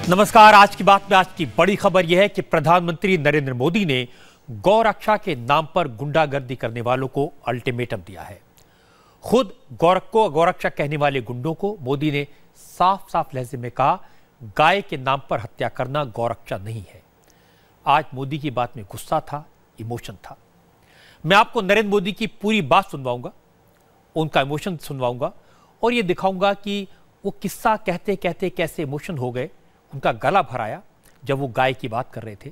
नमस्कार। आज की बात में आज की बड़ी खबर यह है कि प्रधानमंत्री नरेंद्र मोदी ने गौरक्षा के नाम पर गुंडागर्दी करने वालों को अल्टीमेटम दिया है। खुद गौरक्षा कहने वाले गुंडों को मोदी ने साफ साफ लहजे में कहा, गाय के नाम पर हत्या करना गौरक्षा नहीं है। आज मोदी की बात में गुस्सा था, इमोशन था। मैं आपको नरेंद्र मोदी की पूरी बात सुनवाऊंगा, उनका इमोशन सुनवाऊंगा और ये दिखाऊंगा कि वो किस्सा कहते कहते कैसे इमोशन हो गए, उनका गला भर आया जब वो गाय की बात कर रहे थे।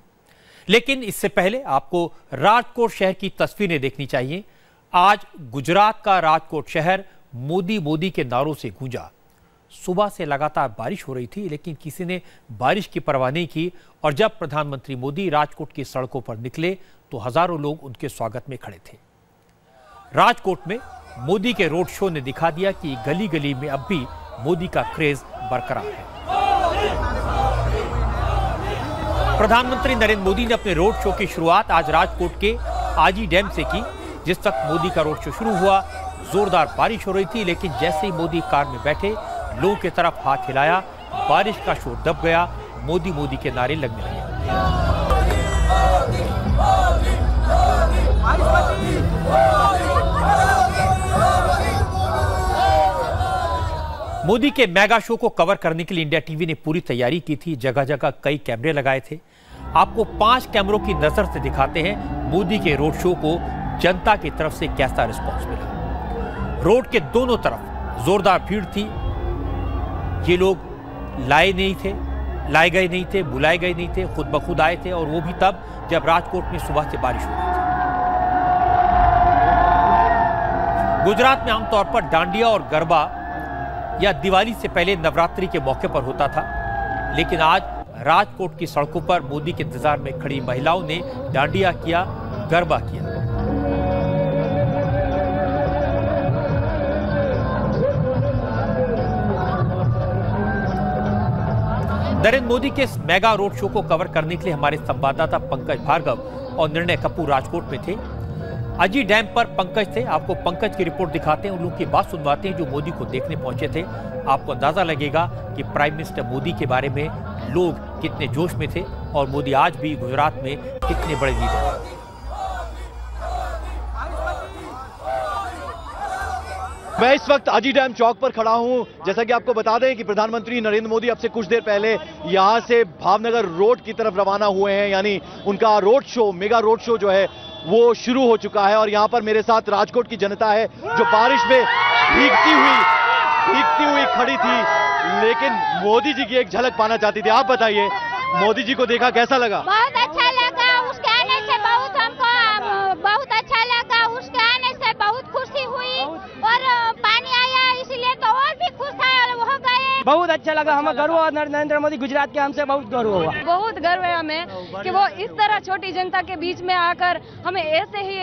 लेकिन इससे पहले आपको राजकोट शहर की तस्वीरें देखनी चाहिए। आज गुजरात का राजकोट शहर मोदी मोदी के नारों से गूंजा। सुबह से लगातार बारिश हो रही थी, लेकिन किसी ने बारिश की परवाह नहीं की और जब प्रधानमंत्री मोदी राजकोट की सड़कों पर निकले तो हजारों लोग उनके स्वागत में खड़े थे। राजकोट में मोदी के रोड शो ने दिखा दिया कि गली गली में अब भी मोदी का क्रेज बरकरार है। प्रधानमंत्री नरेंद्र मोदी ने अपने रोड शो की शुरुआत आज राजकोट के आजी डैम से की। जिस वक्त मोदी का रोड शो शुरू हुआ, जोरदार बारिश हो रही थी, लेकिन जैसे ही मोदी कार में बैठे, लोगों की तरफ हाथ हिलाया, बारिश का शोर दब गया, मोदी मोदी के नारे लगने लगे। मोदी के मेगा शो को कवर करने के लिए इंडिया टीवी ने पूरी तैयारी की थी। जगह जगह कई कैमरे लगाए थे। आपको 5 कैमरों की नजर से दिखाते हैं मोदी के रोड शो को जनता की तरफ से कैसा रिस्पांस मिला। रोड के दोनों तरफ जोरदार भीड़ थी। ये लोग लाए गए नहीं थे, बुलाए गए नहीं थे, खुद ब खुद आए थे और वो भी तब जब राजकोट में सुबह से बारिश हो रही थी। गुजरात में आमतौर पर डांडिया और गरबा या दिवाली से पहले नवरात्रि के मौके पर होता था, लेकिन आज राजकोट की सड़कों पर मोदी के इंतजार में खड़ी महिलाओं ने डांडिया किया, गरबा किया। नरेंद्र मोदी के इस मेगा रोड शो को कवर करने के लिए हमारे संवाददाता पंकज भार्गव और निर्णय कपूर राजकोट में थे। अजी डैम पर पंकज थे। आपको पंकज की रिपोर्ट दिखाते हैं, उन लोगों की बात सुनवाते हैं जो मोदी को देखने पहुंचे थे। आपको अंदाजा लगेगा कि प्राइम मिनिस्टर मोदी के बारे में लोग कितने जोश में थे और मोदी आज भी गुजरात में कितने बड़े लीडर हैं। मैं इस वक्त अजी डैम चौक पर खड़ा हूं। जैसा कि आपको बता दें कि प्रधानमंत्री नरेंद्र मोदी अब से कुछ देर पहले यहां से भावनगर रोड की तरफ रवाना हुए हैं, यानी उनका road show, mega road show जो है वो शुरू हो चुका है। और यहां पर मेरे साथ राजकोट की जनता है जो बारिश में भीगती हुई खड़ी थी, लेकिन मोदी जी की एक झलक पाना चाहती थी। आप बताइए, मोदी जी को देखा कैसा लगा? बहुत अच्छा लगा, उसके आने से हमको बहुत अच्छा लगा, उसके आने से बहुत खुशी हुई और पानी आया इसलिए तो और भी खुश है और हो गए। बहुत अच्छा लगा, हमें गर्व हुआ। नरेंद्र मोदी गुजरात के हमसे बहुत गर्व हुआ। बहुत गर्व है हमें कि वो इस तरह छोटी जनता के बीच में आकर हमें ऐसे ही,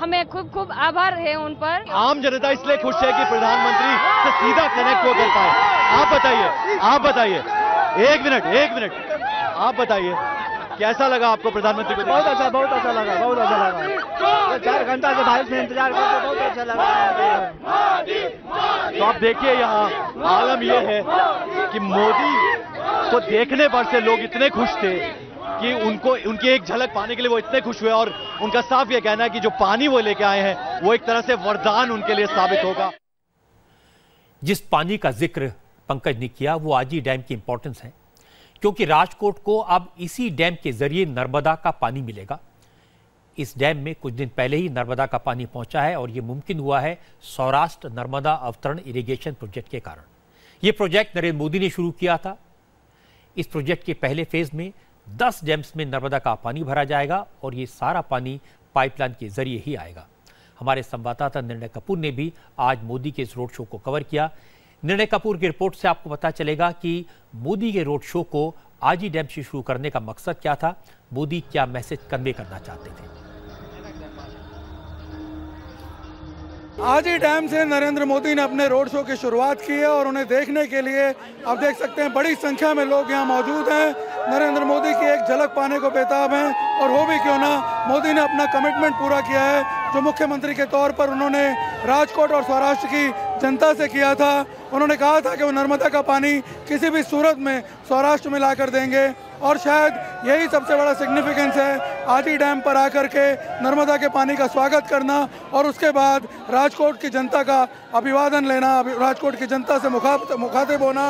हमें खूब आभार है उन पर। आम जनता इसलिए खुश है कि प्रधानमंत्री से सीधा कनेक्ट हो कर पाए। आप बताइए, एक मिनट, आप बताइए कैसा लगा आपको प्रधानमंत्री को? बहुत अच्छा लगा। 4 घंटा से बारिश में इंतजार करके बहुत अच्छा लगा। तो आप देखिए, यहाँ आलम यह है कि मोदी को देखने पर से लोग इतने खुश थे कि उनकी एक झलक पाने के लिए वो इतने खुश हुए और उनका साफ ये कहना है कि जो पानी वो लेके आए हैं वो एक तरह से वरदान उनके लिए साबित होगा। जिस पानी का जिक्र पंकज ने किया वो आजी डैम की इंपॉर्टेंस है, क्योंकि राजकोट को अब इसी डैम के जरिए नर्मदा का पानी मिलेगा। इस डैम में कुछ दिन पहले ही नर्मदा का पानी पहुंचा है और यह मुमकिन हुआ है सौराष्ट्र नर्मदा अवतरण इरिगेशन प्रोजेक्ट के कारण। यह प्रोजेक्ट नरेंद्र मोदी ने शुरू किया था। इस प्रोजेक्ट के पहले फेज में 10 डैम्स में नर्मदा का पानी भरा जाएगा और ये सारा पानी पाइपलाइन के जरिए ही आएगा। हमारे संवाददाता निर्णय कपूर ने भी आज मोदी के इस रोड शो को कवर किया। निर्णय कपूर की रिपोर्ट से आपको पता चलेगा कि मोदी के रोड शो को आजी डैम से शुरू करने का मकसद क्या था, मोदी क्या मैसेज कन्वे करना चाहते थे। आजी डैम से नरेंद्र मोदी ने अपने रोड शो की शुरुआत की है और उन्हें देखने के लिए आप देख सकते हैं बड़ी संख्या में लोग यहाँ मौजूद हैं। नरेंद्र मोदी की एक झलक पाने को बेताब हैं और हो भी क्यों ना, मोदी ने अपना कमिटमेंट पूरा किया है जो मुख्यमंत्री के तौर पर उन्होंने राजकोट और सौराष्ट्र की जनता से किया था। उन्होंने कहा था कि वो नर्मदा का पानी किसी भी सूरत में सौराष्ट्र में ला कर देंगे और शायद यही सबसे बड़ा सिग्निफिकेंस है आजी डैम पर आकर के नर्मदा के पानी का स्वागत करना और उसके बाद राजकोट की जनता का अभिवादन लेना, राजकोट की जनता से मुखातिब होना।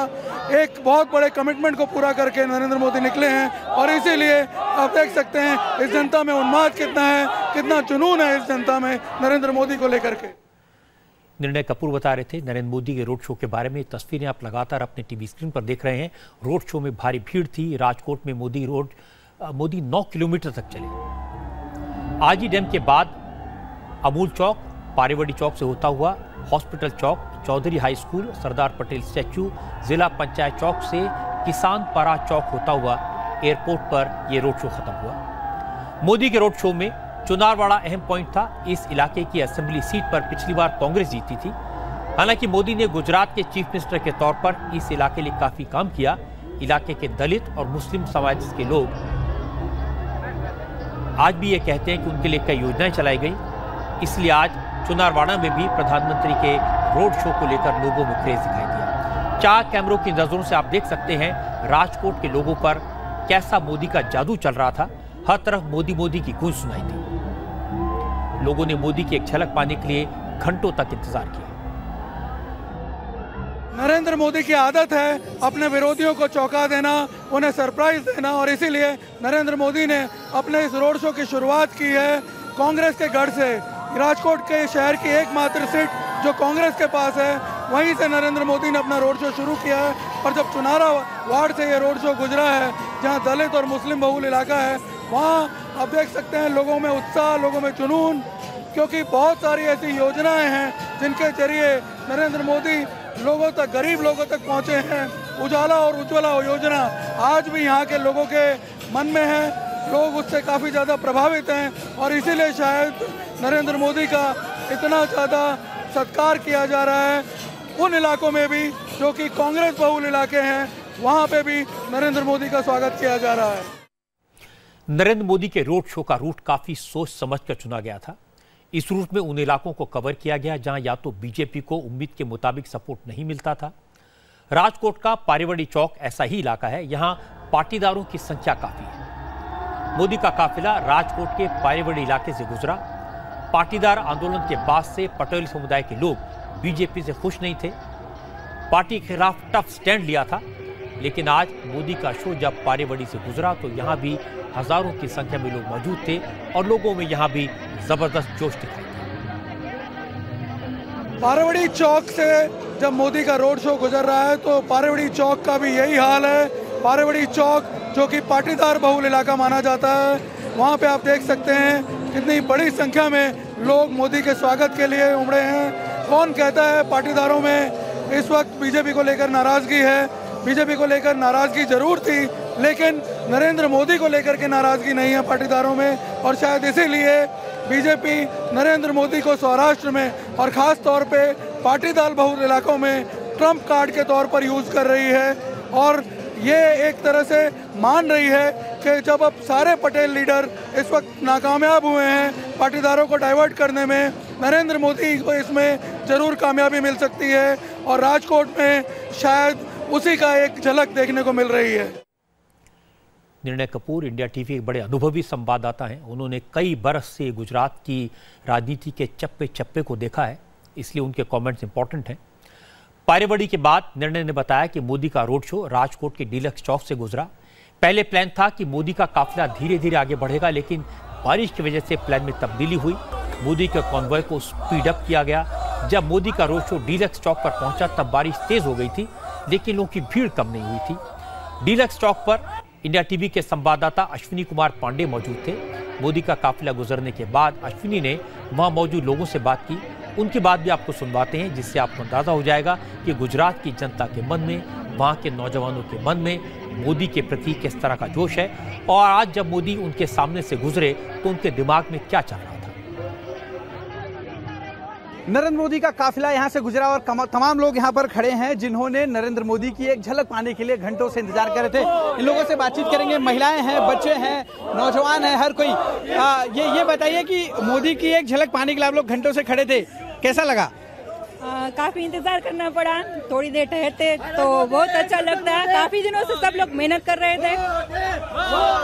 एक बहुत बड़े कमिटमेंट को पूरा करके नरेंद्र मोदी निकले हैं और इसीलिए आप देख सकते हैं इस जनता में उन्माद कितना है, कितना जुनून है इस जनता में नरेंद्र मोदी को लेकर के। निर्णय कपूर बता रहे थे नरेंद्र मोदी के रोड शो के बारे में। तस्वीरें आप लगातार अपने टीवी स्क्रीन पर देख रहे हैं। रोड शो में भारी भीड़ थी। राजकोट में मोदी 9 किलोमीटर तक चले। आजी डैम के बाद अमूल चौक, पारेवड़ी चौक से होता हुआ हॉस्पिटल चौक, Chaudhary high school, Sardar Patel statue, जिला पंचायत चौक से किसान पारा चौक होता हुआ एयरपोर्ट पर यह रोड शो खत्म हुआ। मोदी के रोड शो में चुनारवाड़ा अहम पॉइंट था। इस इलाके की असेंबली सीट पर पिछली बार कांग्रेस जीती थी। हालांकि मोदी ने गुजरात के चीफ मिनिस्टर के तौर पर इस इलाके के लिए काफी काम किया। इलाके के दलित और मुस्लिम समाज के लोग आज भी ये कहते हैं कि उनके लिए कई योजनाएं चलाई गई। इसलिए आज चुनारवाड़ा में भी प्रधानमंत्री के रोड शो को लेकर लोगों में क्रेज दिखाई दिया। 4 कैमरों की नजरों से आप देख सकते हैं राजकोट के लोगों पर कैसा मोदी का जादू चल रहा था। हर तरफ मोदी मोदी की गूंज सुनाई दी। लोगों ने मोदी की एक झलक पाने के लिए घंटों तक इंतजार किया। नरेंद्र मोदी की आदत है अपने विरोधियों को चौंका देना, उन्हें सरप्राइज देना और इसीलिए नरेंद्र मोदी ने अपने इस रोड शो की शुरुआत की है कांग्रेस के गढ़ से। राजकोट के शहर की एकमात्र सीट जो कांग्रेस के पास है, वहीं से नरेंद्र मोदी ने अपना रोड शो शुरू किया है। और जब चुनारा वार्ड से ये रोड शो गुजरा है, जहां दलित और मुस्लिम बहुल इलाका है, वहाँ आप देख सकते हैं लोगों में उत्साह, लोगों में जुनून, क्योंकि बहुत सारी ऐसी योजनाएं हैं जिनके जरिए नरेंद्र मोदी लोगों तक, गरीब लोगों तक पहुँचे हैं। उजाला और उज्ज्वला योजना आज भी यहाँ के लोगों के मन में है। लोग उससे काफ़ी ज़्यादा प्रभावित हैं और इसीलिए शायद नरेंद्र मोदी का इतना ज़्यादा सत्कार किया जा रहा है। उन इलाकों में भी जो कि कांग्रेस बहुल इलाके हैं, वहाँ पे भी नरेंद्र मोदी का स्वागत किया जा रहा है। नरेंद्र मोदी के रोड शो का रूट काफी सोच समझकर चुना गया था। इस रूट में उन इलाकों को कवर किया गया जहां या तो बीजेपी को उम्मीद के मुताबिक सपोर्ट नहीं मिलता था। राजकोट का पारेवड़ी चौक ऐसा ही इलाका है। यहां पाटीदारों की संख्या काफी है। मोदी का काफिला राजकोट के पारेवड़ी इलाके से गुजरा। पाटीदार आंदोलन के बाद से पटेल समुदाय के लोग बीजेपी से खुश नहीं थे, पार्टी के खिलाफ टफ स्टैंड लिया था। लेकिन आज मोदी का शो जब पारेवड़ी से गुजरा तो यहां भी हजारों की संख्या में लोग मौजूद थे और लोगों में यहां भी जबरदस्त जोश दिखाई दिया। पारेवड़ी चौक से जब मोदी का रोड शो गुजर रहा है तो पारेवड़ी चौक का भी यही हाल है। पारेवड़ी चौक जो कि पाटीदार बहुल इलाका माना जाता है, वहाँ पे आप देख सकते हैं कितनी बड़ी संख्या में लोग मोदी के स्वागत के लिए उमड़े हैं। कौन कहता है पाटीदारों में इस वक्त बीजेपी को लेकर नाराजगी है? बीजेपी को लेकर नाराजगी जरूर थी, लेकिन नरेंद्र मोदी को लेकर के नाराजगी नहीं है पाटीदारों में। और शायद इसीलिए बीजेपी नरेंद्र मोदी को सौराष्ट्र में और ख़ास तौर पे पाटीदार बहुल इलाकों में ट्रम्प कार्ड के तौर पर यूज़ कर रही है। और ये एक तरह से मान रही है कि जब अब सारे पटेल लीडर इस वक्त नाकामयाब हुए हैं पाटीदारों को डाइवर्ट करने में, नरेंद्र मोदी को इसमें ज़रूर कामयाबी मिल सकती है और राजकोट में शायद उसी का एक झलक देखने को मिल रही है। निर्णय कपूर इंडिया टीवी एक बड़े अनुभवी संवाददाता हैं। उन्होंने कई बरस से गुजरात की राजनीति के चप्पे चप्पे को देखा है, इसलिए उनके कमेंट्स इंपॉर्टेंट हैं। पारेवड़ी के बाद निर्णय ने बताया कि मोदी का रोड शो राजकोट के डीलक्स चौक से गुजरा। पहले प्लान था कि मोदी का काफिला धीरे धीरे आगे बढ़ेगा, लेकिन बारिश की वजह से प्लान में तब्दीली हुई। मोदी के कॉन्वॉय को स्पीड अप किया गया। जब मोदी का रोड शो डीलक्स चौक पर पहुंचा तब बारिश तेज हो गई थी, लेकिन लोगों की भीड़ कम नहीं हुई थी। डीलक्स चौक पर इंडिया टीवी के संवाददाता अश्विनी कुमार पांडे मौजूद थे। मोदी का काफिला गुजरने के बाद अश्विनी ने वहां मौजूद लोगों से बात की। उनकी बात भी आपको सुनवाते हैं, जिससे आपको अंदाजा हो जाएगा कि गुजरात की जनता के मन में, वहां के नौजवानों के मन में मोदी के प्रति किस तरह का जोश है और आज जब मोदी उनके सामने से गुजरे तो उनके दिमाग में क्या चल रहा था। नरेंद्र मोदी का काफिला यहां से गुजरा और तमाम लोग यहां पर खड़े हैं जिन्होंने नरेंद्र मोदी की एक झलक पाने के लिए घंटों से इंतजार कर रहे थे। इन लोगों से बातचीत करेंगे। महिलाएं हैं, बच्चे हैं, नौजवान हैं, हर कोई। ये बताइए कि मोदी की एक झलक पाने के लिए आप लोग घंटों से खड़े थे, कैसा लगा? काफी इंतजार करना पड़ा, थोड़ी देर ठहरते तो बहुत अच्छा लगता है। काफी दिनों से सब लोग मेहनत कर रहे थे,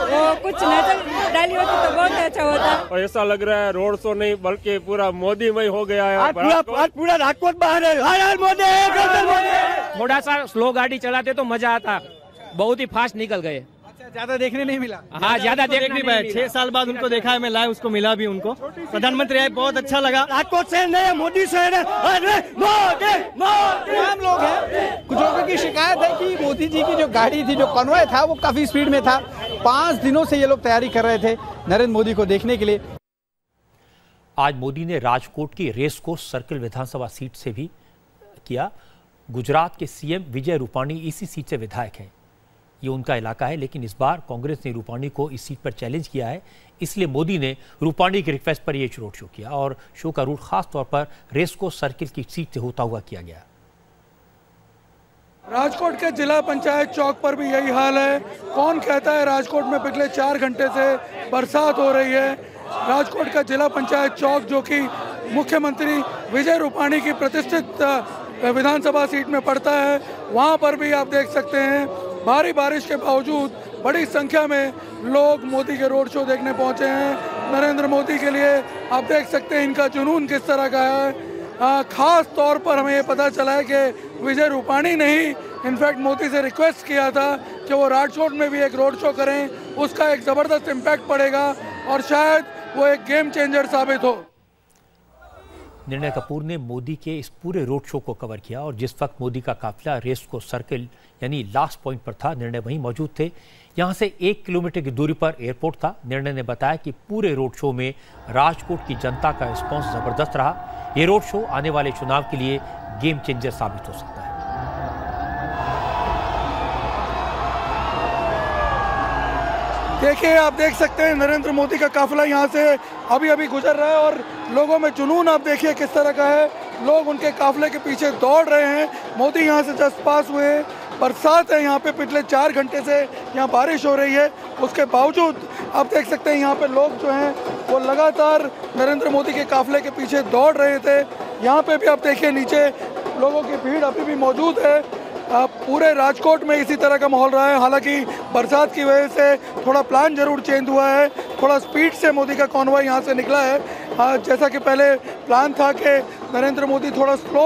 वो कुछ नजर डाली होती तो बहुत अच्छा होता। और ऐसा लग रहा है रोड शो नहीं बल्कि पूरा मोदीमय हो गया है। आज पूरा राजकोट बाहर है, हर मोदी। थोड़ा सा स्लो गाड़ी चलाते तो मजा आता, बहुत ही फास्ट निकल गए। ज्यादा देखने नहीं मिला। हाँ, ज्यादा देखने भी पाए। 6 साल बाद उनको देखा है, मैं लाइव उसको मिला भी उनको। प्रधानमंत्री आए, बहुत अच्छा लगा। राजकोट शहर नहीं, मोदी शहर है। तमाम लोग हैं। कुछ लोगों की शिकायत है कि मोदी जी की जो गाड़ी थी, जो कॉन्वॉय था, वो काफी स्पीड में था। 5 दिनों से ये लोग तैयारी कर रहे थे नरेंद्र मोदी को देखने के लिए। आज मोदी ने राजकोट की रेस कोर्स सर्किल विधानसभा सीट से भी किया। गुजरात के सीएम विजय रूपाणी इसी सीट से विधायक हैं, ये उनका इलाका है, लेकिन इस बार कांग्रेस ने रूपाणी को इस सीट पर चैलेंज किया है। इसलिए मोदी ने रूपाणी की रिक्वेस्ट पर यह रोड शो किया और शो का रूट खास तौर पर रेस्को सर्किल की सीट से होता हुआ किया गया। राजकोट के जिला पंचायत चौक पर भी यही हाल है। कौन कहता है राजकोट में पिछले 4 घंटे से बरसात हो रही है। राजकोट का जिला पंचायत चौक, जो कि मुख्यमंत्री विजय रूपाणी की प्रतिष्ठित विधानसभा सीट में पड़ता है, वहां पर भी आप देख सकते हैं भारी बारिश के बावजूद बड़ी संख्या में लोग मोदी के रोड शो देखने पहुंचे हैं। नरेंद्र मोदी के लिए आप देख सकते हैं इनका जुनून किस तरह का है। खास तौर पर हमें ये पता चला है कि विजय रूपाणी ने ही इनफैक्ट मोदी से रिक्वेस्ट किया था कि वो राजकोट में भी एक रोड शो करें, उसका एक ज़बरदस्त इम्पैक्ट पड़ेगा और शायद वो एक गेम चेंजर साबित हो। निर्णय कपूर ने मोदी के इस पूरे रोड शो को कवर किया और जिस वक्त मोदी का काफिला रेस्को सर्किल यानी लास्ट पॉइंट पर था, निर्णय वहीं मौजूद थे। यहां से 1 किलोमीटर की दूरी पर एयरपोर्ट था। निर्णय ने बताया कि पूरे रोड शो में राजकोट की जनता का रिस्पॉन्स जबरदस्त रहा। ये रोड शो आने वाले चुनाव के लिए गेम चेंजर साबित हो सकता है। देखिए, आप देख सकते हैं नरेंद्र मोदी का काफिला यहाँ से अभी अभी गुजर रहा है और लोगों में जुनून आप देखिए किस तरह का है। लोग उनके काफिले के पीछे दौड़ रहे हैं। मोदी यहाँ से जस्ट पास हुए। बरसात है यहाँ पे, पिछले 4 घंटे से यहाँ बारिश हो रही है। उसके बावजूद आप देख सकते हैं यहाँ पे लोग जो हैं वो लगातार नरेंद्र मोदी के काफिले के पीछे दौड़ रहे थे। यहाँ पे भी आप देखिए नीचे लोगों की भीड़ अभी भी मौजूद है। पूरे राजकोट में इसी तरह का माहौल रहा है। हालांकि बरसात की वजह से थोड़ा प्लान जरूर चेंज हुआ है, थोड़ा स्पीड से मोदी का कॉन्वॉय यहाँ से निकला है। जैसा कि पहले प्लान था कि नरेंद्र मोदी थोड़ा स्लो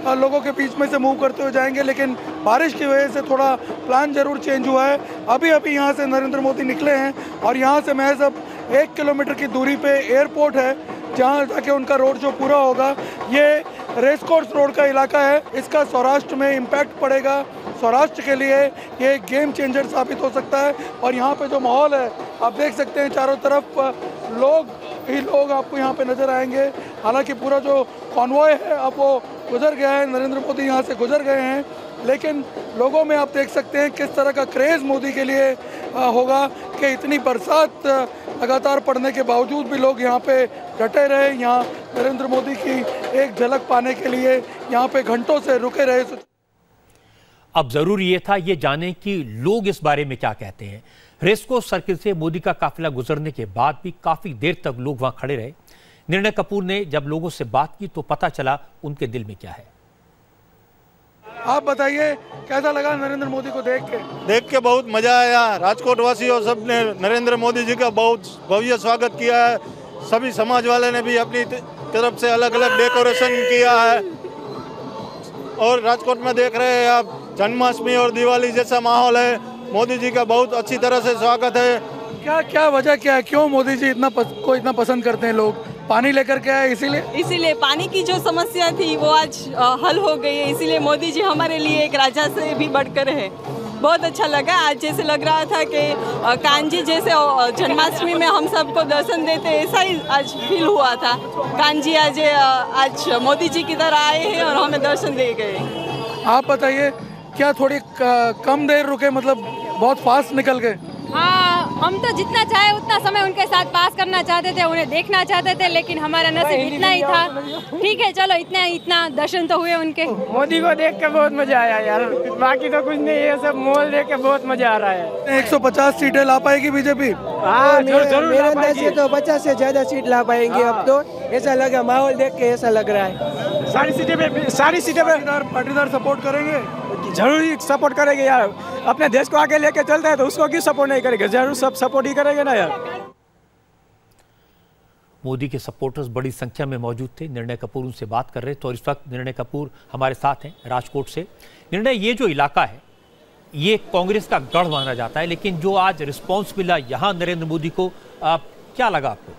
लोगों के बीच में से मूव करते हुए जाएंगे, लेकिन बारिश की वजह से थोड़ा प्लान जरूर चेंज हुआ है। अभी अभी यहाँ से नरेंद्र मोदी निकले हैं और यहाँ से महज अब 1 किलोमीटर की दूरी पे एयरपोर्ट है, जहाँ जाके उनका रोड शो पूरा होगा। ये रेसकोर्स रोड का इलाका है, इसका सौराष्ट्र में इम्पैक्ट पड़ेगा। सौराष्ट्र के लिए ये गेम चेंजर साबित हो सकता है। और यहाँ पे जो माहौल है आप देख सकते हैं, चारों तरफ लोग ही लोग आपको यहाँ पे नजर आएंगे। हालांकि पूरा जो कॉन्वॉय है अब वो गुजर गया है, नरेंद्र मोदी यहाँ से गुजर गए हैं, लेकिन लोगों में आप देख सकते हैं किस तरह का क्रेज़ मोदी के लिए होगा कि इतनी बरसात लगातार पड़ने के बावजूद भी लोग यहाँ पे डटे रहे, यहाँ नरेंद्र मोदी की एक झलक पाने के लिए यहाँ पे घंटों से रुके रहे। अब जरूरी ये था ये जाने कि लोग इस बारे में क्या कहते हैं। रेस्को सर्किल से मोदी का काफिला गुजरने के बाद भी काफी देर तक लोग वहां खड़े रहे। निर्णय कपूर ने जब लोगों से बात की तो पता चला उनके दिल में क्या है। आप बताइए कैसा लगा नरेंद्र मोदी को देख के? देख के बहुत मजा आया। राजकोट वासियों सब ने नरेंद्र मोदी जी का बहुत भव्य स्वागत किया है। सभी समाज वाले ने भी अपनी तरफ से अलग अलग डेकोरेशन किया है और राजकोट में देख रहे हैं आप जन्माष्टमी और दिवाली जैसा माहौल है। मोदी जी का बहुत अच्छी तरह से स्वागत है। क्या वजह क्या है, क्यों मोदी जी इतना पसंद करते हैं लोग? पानी लेकर के आए इसीलिए पानी की जो समस्या थी वो आज हल हो गई है, इसीलिए मोदी जी हमारे लिए एक राजा से भी बढ़कर है। बहुत अच्छा लगा। आज जैसे लग रहा था कि कान्जी जैसे जन्माष्टमी में हम सबको दर्शन देते, ऐसा ही आज फील हुआ था। कान्जी आज मोदी जी की तरह आए हैं और हमें दर्शन दे गए। आप बताइए, क्या थोड़ी कम देर रुके, मतलब बहुत फास्ट निकल गए? हाँ, हम तो जितना चाहे उतना समय उनके साथ पास करना चाहते थे, उन्हें देखना चाहते थे, लेकिन हमारा नसीब इतना ही था। ठीक है, चलो इतना दर्शन तो हुए उनके। मोदी को देख के बहुत मजा आया यार, बाकी तो कुछ नहीं, ये सब माहौल देख के बहुत मजा आ रहा है। 150 सीटें ला पाएगी बीजेपी? हाँ, जरूर मेरे अंदाज से तो 50 से ज्यादा सीट ला पाएंगे अब तो, ऐसा लगा, माहौल देख के ऐसा लग रहा है। सारी सीटें पे पाटीदार सपोर्ट करेंगे, जरूर ही सपोर्ट करेंगे यार। अपने देश को आगे लेके चलता है तो उसको क्यों सपोर्ट नहीं करेंगे, जरूर सब सपोर्ट ही करेंगे ना यार। मोदी के सपोर्टर्स बड़ी संख्या में मौजूद थे। निर्णय कपूर उनसे बात कर रहे थे और इस वक्त निर्णय कपूर हमारे साथ हैं राजकोट से। निर्णय, ये जो इलाका है ये कांग्रेस का गढ़ माना जाता है, लेकिन जो आज रिस्पॉन्स मिला यहाँ नरेंद्र मोदी को, क्या लगा आपको?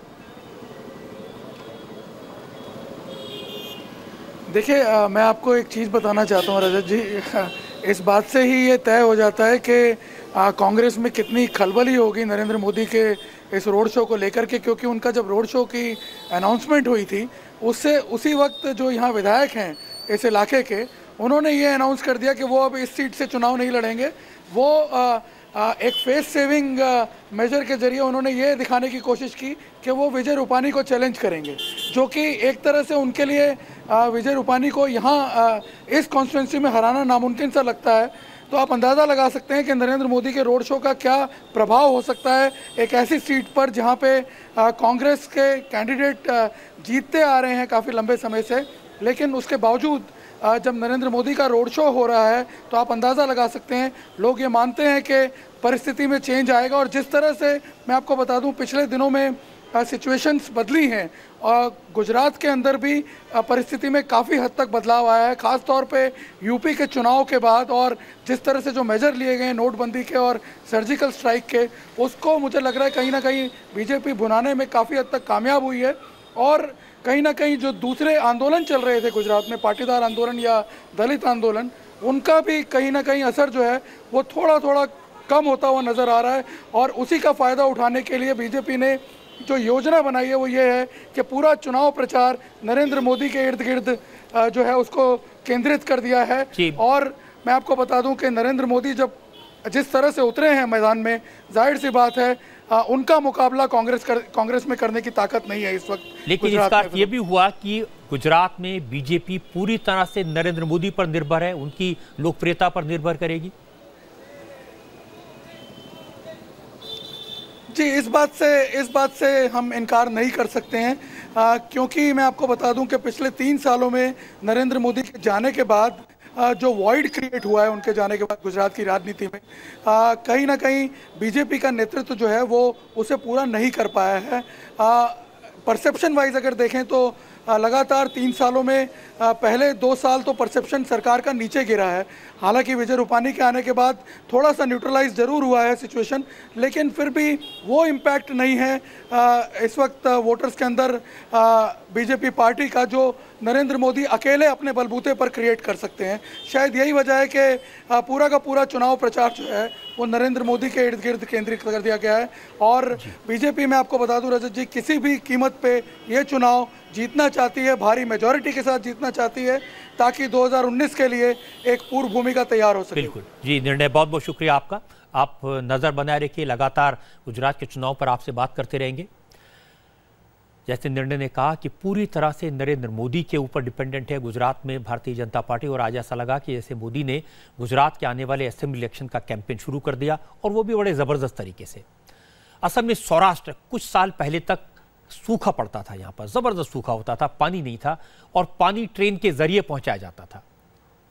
देखिए, मैं आपको एक चीज़ बताना चाहता हूँ रजत जी, इस बात से ही ये तय हो जाता है कि कांग्रेस में कितनी खलबली होगी नरेंद्र मोदी के इस रोड शो को लेकर के, क्योंकि उनका जब रोड शो की अनाउंसमेंट हुई थी उसी वक्त जो यहाँ विधायक हैं इस इलाके के, उन्होंने ये अनाउंस कर दिया कि वो अब इस सीट से चुनाव नहीं लड़ेंगे। वो एक फेस सेविंग मेजर के जरिए उन्होंने ये दिखाने की कोशिश की कि वो विजय रूपानी को चैलेंज करेंगे, जो कि एक तरह से उनके लिए विजय रूपानी को यहाँ इस कॉन्स्टिट्यूंसी में हराना नामुमकिन सा लगता है। तो आप अंदाज़ा लगा सकते हैं कि नरेंद्र मोदी के रोड शो का क्या प्रभाव हो सकता है एक ऐसी सीट पर जहाँ पे कांग्रेस के कैंडिडेट जीतते आ रहे हैं काफ़ी लंबे समय से, लेकिन उसके बावजूद जब नरेंद्र मोदी का रोड शो हो रहा है तो आप अंदाज़ा लगा सकते हैं लोग ये मानते हैं कि परिस्थिति में चेंज आएगा। और जिस तरह से मैं आपको बता दूं पिछले दिनों में सिचुएशंस बदली हैं और गुजरात के अंदर भी परिस्थिति में काफ़ी हद तक बदलाव आया है, ख़ास तौर पे यूपी के चुनाव के बाद, और जिस तरह से जो मेजर लिए गए नोटबंदी के और सर्जिकल स्ट्राइक के, उसको मुझे लग रहा है कहीं ना कहीं बीजेपी भुनाने में काफ़ी हद तक कामयाब हुई है। और कहीं ना कहीं जो दूसरे आंदोलन चल रहे थे गुजरात में, पाटीदार आंदोलन या दलित आंदोलन, उनका भी कहीं ना कहीं असर जो है वो थोड़ा थोड़ा कम होता हुआ नज़र आ रहा है। और उसी का फ़ायदा उठाने के लिए बीजेपी ने जो योजना बनाई है वो ये है कि पूरा चुनाव प्रचार नरेंद्र मोदी के इर्द गिर्द जो है उसको केंद्रित कर दिया है। और मैं आपको बता दूं कि नरेंद्र मोदी जब जिस तरह से उतरे हैं मैदान में, जाहिर सी बात है उनका मुकाबला कांग्रेस में करने की ताकत नहीं है इस वक्त। लेकिन इसका अर्थ ये भी हुआ कि गुजरात में बीजेपी पूरी तरह से नरेंद्र मोदी पर निर्भर है, उनकी लोकप्रियता पर निर्भर करेगी। जी, इस बात से हम इनकार नहीं कर सकते हैं, क्योंकि मैं आपको बता दूं कि पिछले 3 सालों में नरेंद्र मोदी के जाने के बाद जो वॉइड क्रिएट हुआ है उनके जाने के बाद गुजरात की राजनीति में, कहीं ना कहीं बीजेपी का नेतृत्व जो है वो उसे पूरा नहीं कर पाया है। परसेप्शन वाइज अगर देखें तो लगातार 3 सालों में पहले 2 साल तो परसेप्शन सरकार का नीचे गिरा है। हालांकि विजय रूपानी के आने के बाद थोड़ा सा न्यूट्रलाइज ज़रूर हुआ है सिचुएशन, लेकिन फिर भी वो इम्पैक्ट नहीं है इस वक्त वोटर्स के अंदर बीजेपी पार्टी का, जो नरेंद्र मोदी अकेले अपने बलबूते पर क्रिएट कर सकते हैं। शायद यही वजह है कि पूरा का पूरा चुनाव प्रचार जो है वो नरेंद्र मोदी के इर्द गिर्द केंद्रित कर दिया गया है। और बीजेपी, मैं आपको बता दूं रजत जी, किसी भी कीमत पे ये चुनाव जीतना चाहती है, भारी मेजॉरिटी के साथ जीतना चाहती है, ताकि 2019 के लिए एक पूर्व भूमिका तैयार हो सके। बिल्कुल जी, निर्णय बहुत बहुत शुक्रिया आपका। आप नज़र बनाए रखिए, लगातार गुजरात के चुनाव पर आपसे बात करते रहेंगे। जैसे निर्णय ने कहा कि पूरी तरह से नरेंद्र मोदी के ऊपर डिपेंडेंट है गुजरात में भारतीय जनता पार्टी, और आज ऐसा लगा कि जैसे मोदी ने गुजरात के आने वाले असेंबली इलेक्शन का कैंपेन शुरू कर दिया, और वो भी बड़े ज़बरदस्त तरीके से। असल में सौराष्ट्र कुछ साल पहले तक सूखा पड़ता था, यहाँ पर ज़बरदस्त सूखा होता था, पानी नहीं था और पानी ट्रेन के जरिए पहुँचाया जाता था।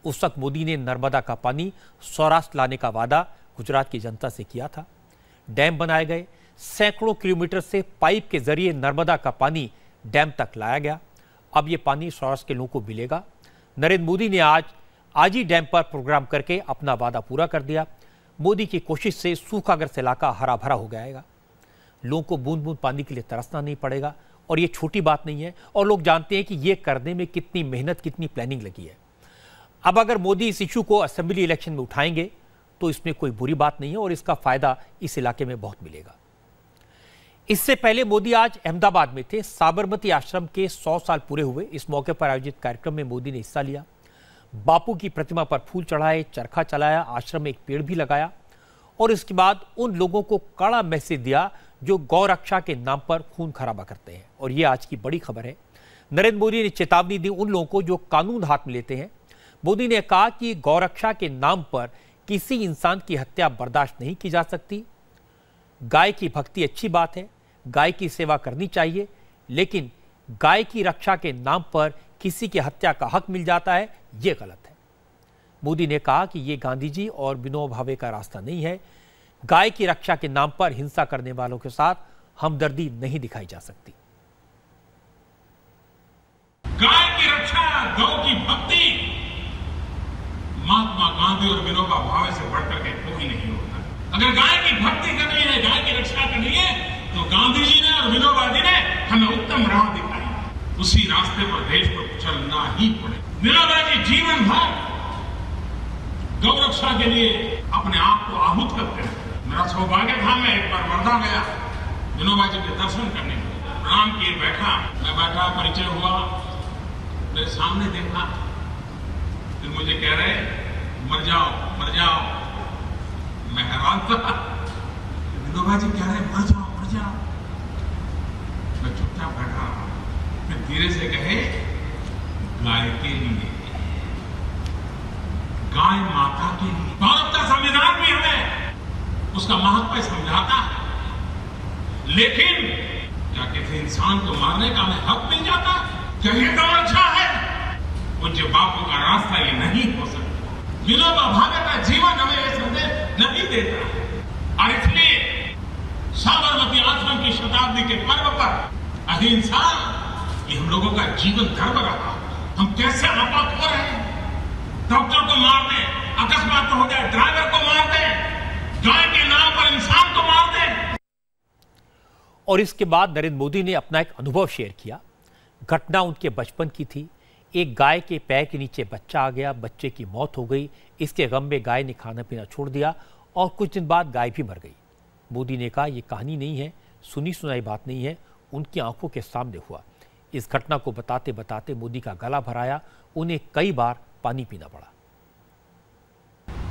उस वक्त मोदी ने नर्मदा का पानी सौराष्ट्र लाने का वादा गुजरात की जनता से किया था। डैम बनाए गए, सैकड़ों किलोमीटर से पाइप के जरिए नर्मदा का पानी डैम तक लाया गया। अब ये पानी सौराष्ट्र के लोगों को मिलेगा। नरेंद्र मोदी ने आज ही डैम पर प्रोग्राम करके अपना वादा पूरा कर दिया। मोदी की कोशिश से सूखाग्रस्त इलाका हरा भरा हो जाएगा। लोगों को बूंद बूंद पानी के लिए तरसना नहीं पड़ेगा, और ये छोटी बात नहीं है। और लोग जानते हैं कि ये करने में कितनी मेहनत, कितनी प्लानिंग लगी है। अब अगर मोदी इस इशू को असेंबली इलेक्शन में उठाएंगे तो इसमें कोई बुरी बात नहीं है, और इसका फायदा इस इलाके में बहुत मिलेगा। इससे पहले मोदी आज अहमदाबाद में थे। साबरमती आश्रम के 100 साल पूरे हुए। इस मौके पर आयोजित कार्यक्रम में मोदी ने हिस्सा लिया। बापू की प्रतिमा पर फूल चढ़ाए, चरखा चलाया, आश्रम में एक पेड़ भी लगाया, और इसके बाद उन लोगों को कड़ा मैसेज दिया जो गौ रक्षा के नाम पर खून खराबा करते हैं। और ये आज की बड़ी खबर है। नरेंद्र मोदी ने चेतावनी दी उन लोगों को जो कानून हाथ में लेते हैं। मोदी ने कहा कि गौ रक्षा के नाम पर किसी इंसान की हत्या बर्दाश्त नहीं की जा सकती। गाय की भक्ति अच्छी बात है, गाय की सेवा करनी चाहिए, लेकिन गाय की रक्षा के नाम पर किसी की हत्या का हक मिल जाता है, यह गलत है। मोदी ने कहा कि यह गांधी जी और विनोबा भावे का रास्ता नहीं है। गाय की रक्षा के नाम पर हिंसा करने वालों के साथ हमदर्दी नहीं दिखाई जा सकती। गाय की रक्षा, गौ की भक्ति महात्मा गांधी और विनोबा भावे से बढ़कर के कोई नहीं होता। अगर गाय की भक्ति करनी है, गाय की रक्षा करनी है, तो गांधी जी ने और विनोबा जी ने हमें उत्तम राह दिखाई। उसी रास्ते पर देश को चलना ही पड़े। विनोबा जी जीवन भर गौ रक्षा के लिए अपने आप को आहूत करते हैं। मेरा सौभाग्य था, मैं एक बार वर्धा गया विनोबा जी के दर्शन करने के लिए। प्रणाम किए बैठा, मैं बैठा, परिचय हुआ, मेरे सामने देखा, फिर मुझे कह रहे मर जाओ मर जाओ। मैं हैरान था, विनोबा जी कह रहे मर जाओ मर जाओ। मैं चुपचाप बैठा, फिर धीरे से कहे गाय के लिए, गाय माता के लिए। भारत का संविधान भी हमें उसका महत्व समझाता है, लेकिन क्या किसी इंसान को मारने का हमें हक मिल जाता? क्या ये गौ रक्षा है? पूज्य बापू का रास्ता ये नहीं हो सकता। विनोबा भावे का जीवन हमें यह संदेश नहीं देता है। और इसलिए साबरमती आश्रम की शताब्दी के पर्व पर अहिंसा ये हम लोगों का जीवन धर्म रहा। हम कैसे आपा खो रहे हैं? डॉक्टर को मार दें, अकस्मात हो जाए ड्राइवर को मार दें, गाय के नाम पर इंसान को मार दें। और इसके बाद नरेंद्र मोदी ने अपना एक अनुभव शेयर किया। घटना उनके बचपन की थी। एक गाय के पैर के नीचे बच्चा आ गया, बच्चे की मौत हो गई। इसके गम में गाय ने खाना पीना छोड़ दिया और कुछ दिन बाद गाय भी मर गई। मोदी ने कहा यह कहानी नहीं है, सुनी सुनाई बात नहीं है, उनकी आंखों के सामने हुआ। इस घटना को बताते बताते मोदी का गला भर आया, उन्हें कई बार पानी पीना पड़ा।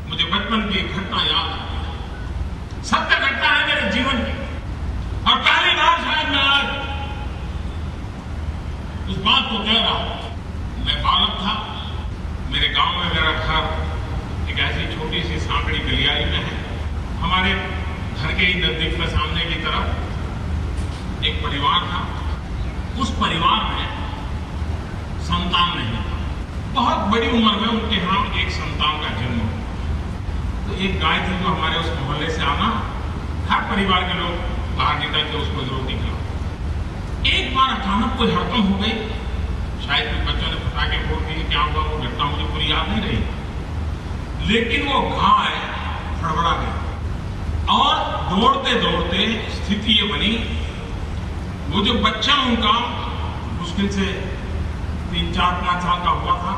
मुझे बचपन की घटना याद आती है, सत्य घटना है मेरे जीवन की। और पहली बार शायद मैं आज उस बात को कह रहा हूं। मैं बालक था, मेरे गांव में मेरा घर एक ऐसी छोटी सी सांकड़ी गलियारी में है। हमारे घर के ही नजदीक में सामने की तरफ एक परिवार था। उस परिवार में संतान नहीं था। बहुत बड़ी उम्र में उनके यहाँ एक संतान का जन्म हुआ। तो एक गाय थी जो हमारे उस मोहल्ले से आना, हर परिवार के लोग बाहर निकल के उसको रोटी खिलाते। एक बार अचानक कोई हड़कंप हो गई, शायद कुछ बच्चों ने पटाखे फोड़ दिए, क्या हुआ वो घटना मुझे पूरी याद नहीं रही। लेकिन वो गाय फड़फड़ा गई और दौड़ते दौड़ते स्थिति ये बनी, वो जो बच्चा उनका मुश्किल से 3, 4, 5 साल का हुआ था,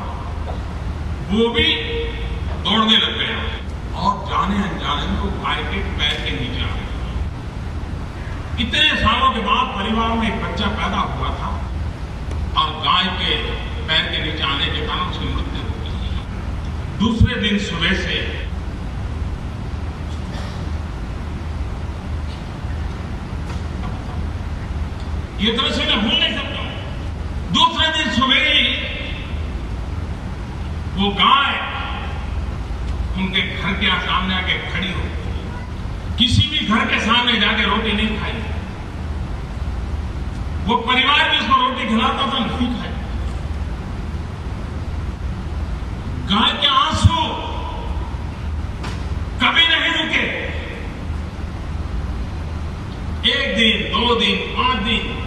वो भी दौड़ने लग गया और जाने अनजाने में वो गाय के पैर के नीचे आ गया। इतने सालों के बाद परिवार में एक बच्चा पैदा हुआ था और गाय के पैर के नीचे आने के कारण उसकी मृत्यु हो गई। दूसरे दिन सुबह से ये दृश्य मैं भूल नहीं सकता। दूसरे दिन सुबह ही वो गाय उनके घर के सामने आके खड़ी हो। किसी भी घर के सामने जाके रोटी नहीं खाई। वो परिवार भी उसको रोटी खिलाता था, नहीं खाई। गाय के आंसू कभी नहीं रुके। 1 दिन, 2 दिन, 5 दिन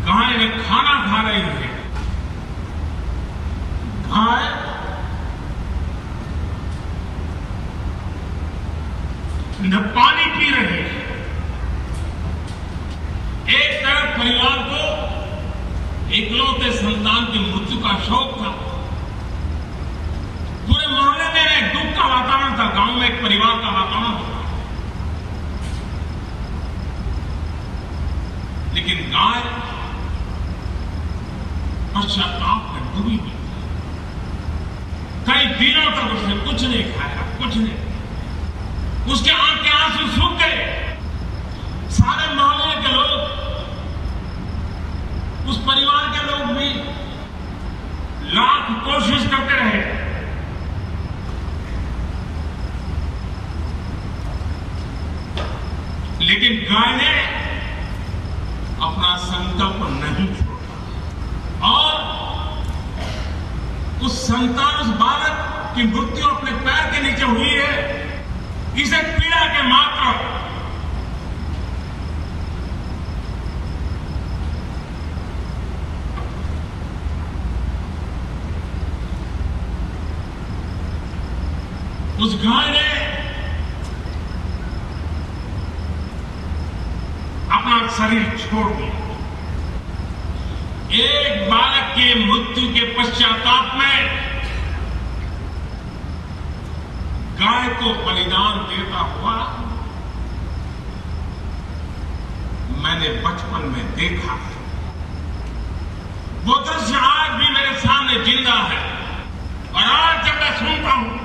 गाय में खाना खा रही है। गाय न पानी पी रही है। एक तरफ परिवार को इकलौते संतान की मृत्यु का शोक था। पूरे मोहल्ले में एक दुख का वातावरण था, गांव में एक परिवार का वातावरण था। लेकिन गाय पश्चाताप में डूबी हुई। कई दिनों तक उसने कुछ नहीं खाया, कुछ नहीं। उसके आंख के आंसू सूख गए। सारे मोहल्ले के लोग, उस परिवार के लोग भी लाख कोशिश करते रहे, लेकिन गाय ने अपना संकल्प नहीं छोड़ा और उस संतान, उस बालक की मृत्यु अपने पैर के नीचे हुई है। इसे पीड़ा के मात्र उस गाय ने अपना शरीर छोड़ दिया। एक बालक की मृत्यु के पश्चाताप में गाय को बलिदान देता हुआ मैंने बचपन में देखा है। वो दृश्य आज भी मेरे सामने जिंदा है और आज जब मैं सुनता हूं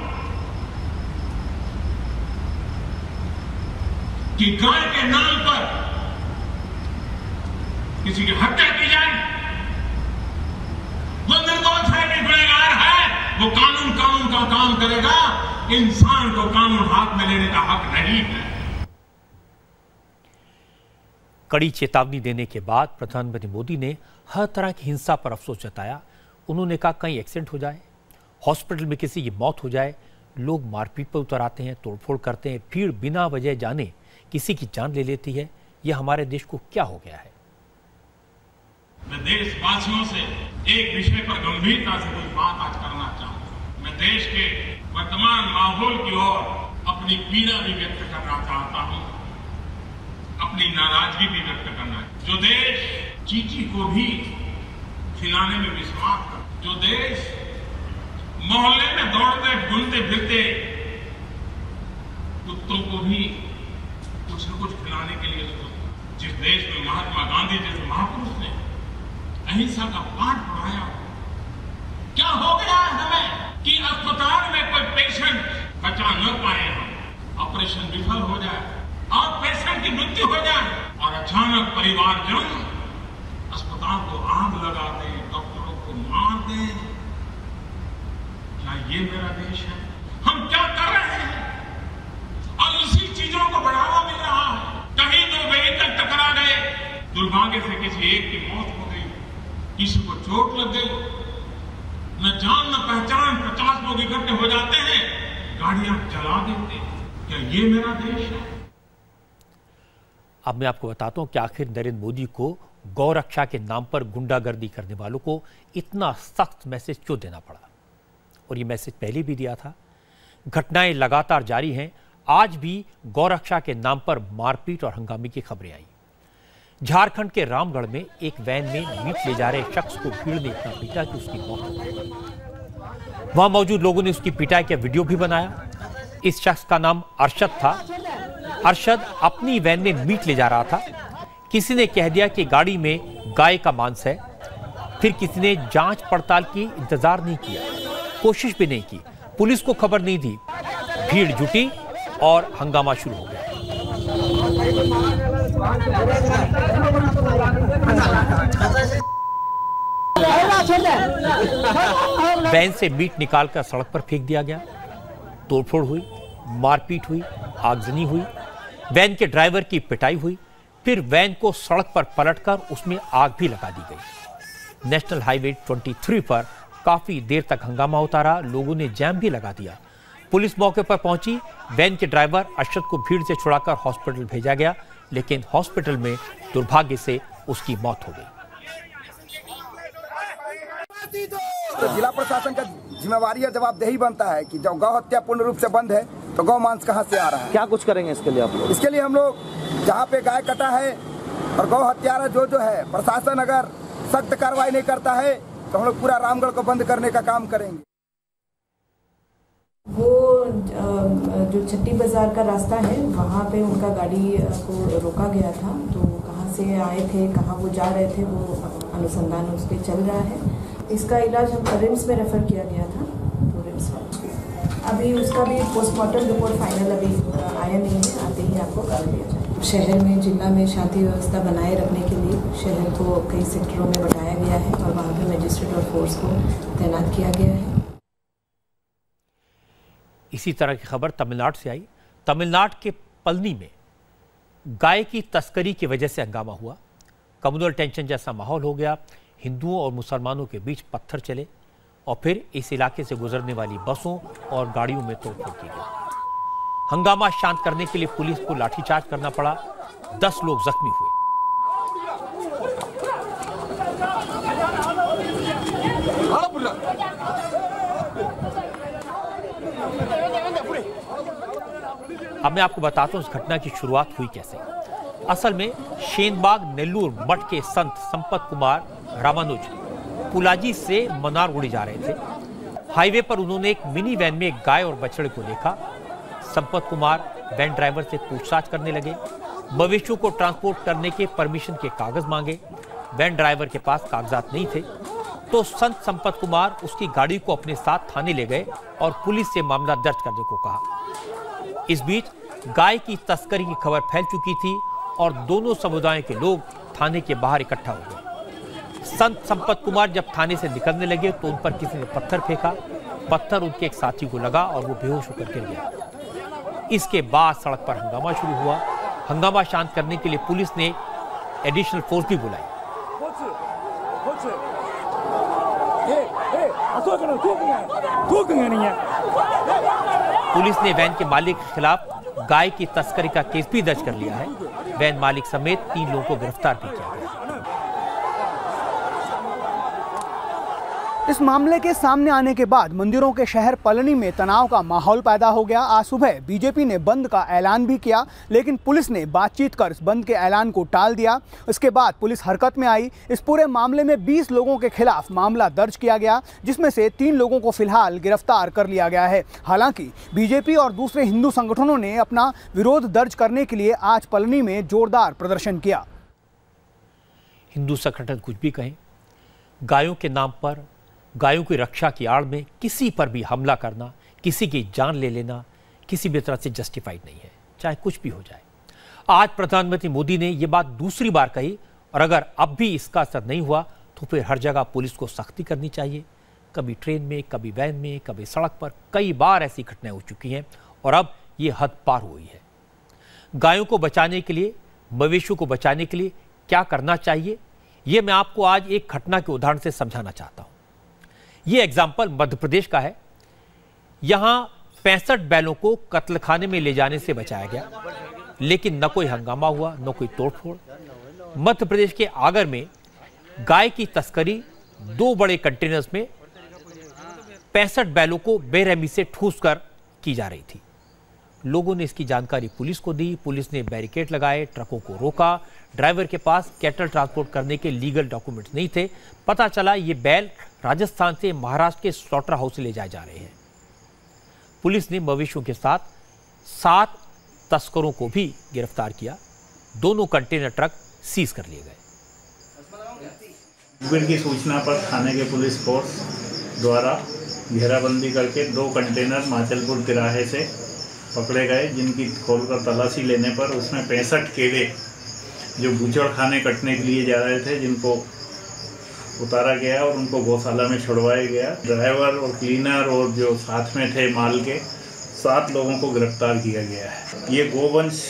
कि गाय के नाम पर किसी की हत्या की जाए, वो निर्दोष है कि गुनहगार है, वो कानून का काम करेगा। इंसान को कानून हाथ में लेने का हक नहीं है। कड़ी चेतावनी देने के बाद प्रधानमंत्री मोदी ने हर तरह की हिंसा पर अफसोस जताया। उन्होंने कहा कहीं एक्सीडेंट हो जाए, हॉस्पिटल में किसी की मौत हो जाए, लोग मारपीट पर उतर आते हैं, तोड़फोड़ करते हैं, भीड़ बिना वजह जाने किसी की जान ले लेती है। यह हमारे देश को क्या हो गया है? मैं देशवासियों से एक विषय पर गंभीरता से कोई बात आज करना चाहूंगा। मैं देश के वर्तमान माहौल की ओर अपनी पीड़ा भी व्यक्त करना चाहता हूं, अपनी नाराजगी भी व्यक्त करना। जो देश चींटी को भी खिलाने में विश्वास कर, जो देश मोहल्ले में दौड़ते घूमते फिरते कुत्तों को भी कुछ न कुछ खिलाने के लिए सोचता, जिस देश में महात्मा गांधी जैसे महापुरुष ने अहिंसा का पाठ पढ़ाया, क्या हो गया है हमें कि अस्पताल में कोई पेशेंट बचा न पाए, हम ऑपरेशन विफल हो जाए और पेशेंट की मृत्यु हो जाए और अचानक परिवारजन अस्पताल को आग लगा दे, डॉक्टरों को मार दे। क्या ये मेरा देश है? हम क्या कर रहे हैं? और इसी चीजों को बढ़ावा मिल रहा है। कहीं दो व्हीकल टकरा गए, दुर्भाग्य से किसी एक की मौत हो गई, किसी को चोट लग गई, न जान न पहचान 50 लोग इकट्ठे हो जाते हैं, गाड़ियां जला देते हैं। क्या ये मेरा देश है? अब मैं आपको बताता हूं कि आखिर नरेंद्र मोदी को गौ रक्षा के नाम पर गुंडागर्दी करने वालों को इतना सख्त मैसेज क्यों देना पड़ा। और ये मैसेज पहले भी दिया था। घटनाएं लगातार जारी हैं। आज भी गौ रक्षा के नाम पर मारपीट और हंगामे की खबरें आई। झारखंड के रामगढ़ में एक वैन में मीट ले जा रहे शख्स को भीड़ ने इतना पीटा कि उसकी मौत हो गई। वहां मौजूद लोगों ने उसकी पिटाई का वीडियो भी बनाया। इस शख्स का नाम अरशद था। अरशद अपनी वैन में मीट ले जा रहा था। किसी ने कह दिया कि गाड़ी में गाय का मांस है। फिर किसी ने जांच पड़ताल की इंतजार नहीं किया, कोशिश भी नहीं की, पुलिस को खबर नहीं दी। भीड़ जुटी और हंगामा शुरू हो गया। वैन से मीट निकालकर सड़क पर फेंक दिया गया। तोड़फोड़ हुई, मारपीट हुई, आगजनी हुई, वैन के ड्राइवर की पिटाई हुई। फिर वैन को सड़क पर पलटकर उसमें आग भी लगा दी गई। नेशनल हाईवे 23 पर काफी देर तक हंगामा होता रहा। लोगों ने जैम भी लगा दिया। पुलिस मौके पर पहुंची। वैन के ड्राइवर अरशद को भीड़ से छुड़ाकर हॉस्पिटल भेजा गया, लेकिन हॉस्पिटल में दुर्भाग्य से उसकी मौत हो गई। तो जिला प्रशासन का जिम्मेवारी और जवाबदेही बनता है कि जब गौ हत्या पूर्ण रूप से बंद है तो गौ मांस कहां से आ रहा है। क्या कुछ करेंगे इसके लिए आप लोग? इसके लिए हम लोग जहां पे गाय कटा है और गौ हत्यारा जो है, प्रशासन अगर सख्त कार्रवाई नहीं करता है तो हम लोग पूरा रामगढ़ को बंद करने का काम करेंगे। वो जो छट्टी बाजार का रास्ता है वहाँ पे उनका गाड़ी को रोका गया था। तो कहाँ से आए थे, कहाँ वो जा रहे थे, वो अनुसंधान उस पर चल रहा है। इसका इलाज हम रिम्स में रेफर किया गया था, तो रिम्स में अभी उसका भी पोस्टमार्टम रिपोर्ट फाइनल अभी आया नहीं है, आते ही आपको कर दिया जाए। शहर में, जिला में शांति व्यवस्था बनाए रखने के लिए शहर को कई सेक्टरों में बढ़ाया गया है और वहाँ पे मजिस्ट्रेट और फोर्स को तैनात किया गया है। इसी तरह की खबर तमिलनाडु से आई। तमिलनाडु के पलनी में गाय की तस्करी की वजह से हंगामा हुआ। कम्युनल टेंशन जैसा माहौल हो गया। हिंदुओं और मुसलमानों के बीच पत्थर चले और फिर इस इलाके से गुजरने वाली बसों और गाड़ियों में तोड़फोड़ की गई। हंगामा शांत करने के लिए पुलिस को लाठीचार्ज करना पड़ा। 10 लोग जख्मी हुए। अब मैं आपको बताता हूं इस घटना की शुरुआत हुई कैसे। असल में शेनबाग नेल्लूर मठ के संत संपत कुमार रामानुज पुलाजी से मनारगुड़ी जा रहे थे। हाईवे पर उन्होंने एक मिनी वैन में एक गाय और बछड़े को देखा। संपत कुमार वैन ड्राइवर से पूछताछ करने लगे। मवेशियों को ट्रांसपोर्ट करने के परमिशन के कागज मांगे। वैन ड्राइवर के पास कागजात नहीं थे तो संत संपत कुमार उसकी गाड़ी को अपने साथ थाने ले गए और पुलिस से मामला दर्ज करने को कहा। इस बीच गाय की तस्करी की खबर फैल चुकी थी और दोनों समुदायों के लोग थाने के बाहर इकट्ठा हो गए। संत संपत कुमार जब थाने से निकलने लगे तो उन पर किसी ने पत्थर फेंका। पत्थर उनके एक साथी को लगा और वो बेहोश होकर गिर गया। इसके बाद सड़क पर हंगामा शुरू हुआ। हंगामा शांत करने के लिए पुलिस ने एडिशनल फोर्स भी बुलाई। पुलिस ने वैन के मालिक के खिलाफ गाय की तस्करी का केस भी दर्ज कर लिया है। वैन मालिक समेत 3 लोगों को गिरफ्तार भी किया गया। इस मामले के सामने आने के बाद मंदिरों के शहर पलनी में तनाव का माहौल पैदा हो गया। आज सुबह बीजेपी ने बंद का ऐलान भी किया, लेकिन पुलिस ने बातचीत कर इस बंद के ऐलान को टाल दिया। इसके बाद पुलिस हरकत में आई। इस पूरे मामले में 20 लोगों के खिलाफ मामला दर्ज किया गया, जिसमें से 3 लोगों को फिलहाल गिरफ्तार कर लिया गया है। हालांकि बीजेपी और दूसरे हिंदू संगठनों ने अपना विरोध दर्ज करने के लिए आज पलनी में जोरदार प्रदर्शन किया। हिंदू संगठन कुछ भी कहें, गायों के नाम पर, गायों की रक्षा की आड़ में किसी पर भी हमला करना, किसी की जान ले लेना किसी भी तरह से जस्टिफाइड नहीं है, चाहे कुछ भी हो जाए। आज प्रधानमंत्री मोदी ने यह बात दूसरी बार कही और अगर अब भी इसका असर नहीं हुआ तो फिर हर जगह पुलिस को सख्ती करनी चाहिए। कभी ट्रेन में, कभी वैन में, कभी सड़क पर कई बार ऐसी घटनाएं हो चुकी हैं और अब ये हद पार हुई है। गायों को बचाने के लिए, मवेशियों को बचाने के लिए क्या करना चाहिए, ये मैं आपको आज एक घटना के उदाहरण से समझाना चाहता हूं। ये एग्जाम्पल मध्य प्रदेश का है। यहां 65 बैलों को कत्लखाने में ले जाने से बचाया गया, लेकिन न कोई हंगामा हुआ, न कोई तोड़फोड़। मध्य प्रदेश के आगर में गाय की तस्करी 2 बड़े कंटेनर्स में 65 बैलों को बेरहमी से ठूस कर की जा रही थी। लोगों ने इसकी जानकारी पुलिस को दी। पुलिस ने बैरिकेड लगाए, ट्रकों को रोका। ड्राइवर के पास कैटल ट्रांसपोर्ट करने के लीगल डॉक्यूमेंट्स नहीं थे। पता चला ये बैल राजस्थान से महाराष्ट्र के स्लॉटर हाउस से ले जाए जा रहे हैं। पुलिस ने मवेशियों के साथ 7 तस्करों को भी गिरफ्तार किया। दोनों कंटेनर ट्रक सीज कर लिए गए। मुखबिर की सूचना पर थाने के पुलिस फोर्स द्वारा घेराबंदी करके 2 कंटेनर माचलपुर तिराहे से पकड़े गए, जिनकी खोलकर तलाशी लेने पर उसमें 65 केले जो बूचड़खाने कटने के लिए जा रहे थे, जिनको उतारा गया और उनको गौशाला में छुड़वाया गया। ड्राइवर और क्लीनर और जो साथ में थे माल के 7 लोगों को गिरफ्तार किया गया है। ये गोवंश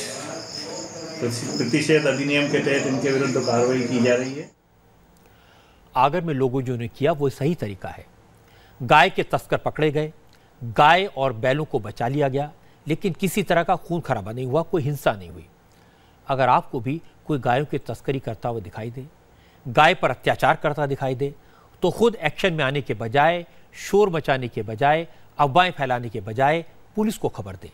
प्रतिषेध अधिनियम के तहत इनके विरुद्ध कार्रवाई की जा रही है। आगर में लोगों जो ने किया वो सही तरीका है। गाय के तस्कर पकड़े गए, गाय और बैलों को बचा लिया गया, लेकिन किसी तरह का खून खराबा नहीं हुआ, कोई हिंसा नहीं हुई। अगर आपको भी कोई गायों की तस्करी करता हुआ दिखाई दे, गाय पर अत्याचार करता दिखाई दे, तो खुद एक्शन में आने के बजाय, शोर मचाने के बजाय, अफवाहें फैलाने के बजाय पुलिस को खबर दे।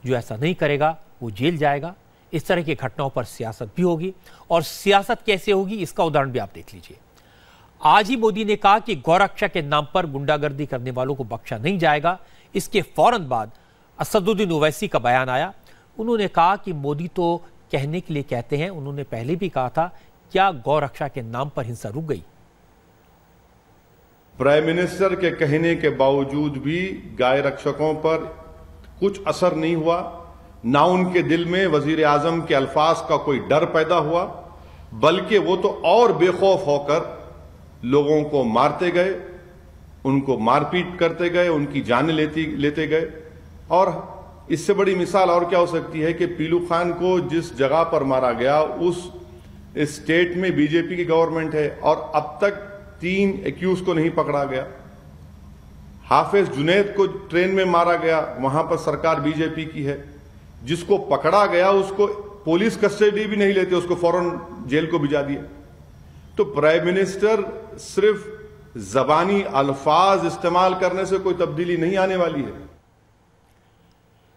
जो ऐसा नहीं करेगा वो जेल जाएगा। इस तरह की घटनाओं पर सियासत भी होगी, और सियासत कैसे होगी इसका उदाहरण भी आप देख लीजिए। आज ही मोदी ने कहा कि गौरक्षा के नाम पर गुंडागर्दी करने वालों को बख्शा नहीं जाएगा। इसके फौरन बाद असदुद्दीन ओवैसी का बयान आया। उन्होंने कहा कि मोदी तो कहने के लिए कहते हैं, उन्होंने पहले भी कहा था, क्या गौरक्षा के नाम पर हिंसा रुक गई? प्राइम मिनिस्टर के कहने के बावजूद भी गाय रक्षकों पर कुछ असर नहीं हुआ, ना उनके दिल में वजीर आजम के अल्फाज का कोई डर पैदा हुआ, बल्कि वो तो और बेखौफ होकर लोगों को मारते गए, उनको मारपीट करते गए, उनकी जानें लेते गए। और इससे बड़ी मिसाल और क्या हो सकती है कि पीलू खान को जिस जगह पर मारा गया उस स्टेट में बीजेपी की गवर्नमेंट है और अब तक 3 एक्यूज को नहीं पकड़ा गया। हाफिज जुनैद को ट्रेन में मारा गया, वहां पर सरकार बीजेपी की है। जिसको पकड़ा गया उसको पुलिस कस्टडी भी नहीं लेते, उसको फौरन जेल को भिजा दिया। तो प्राइम मिनिस्टर सिर्फ जबानी अल्फाज इस्तेमाल करने से कोई तब्दीली नहीं आने वाली है।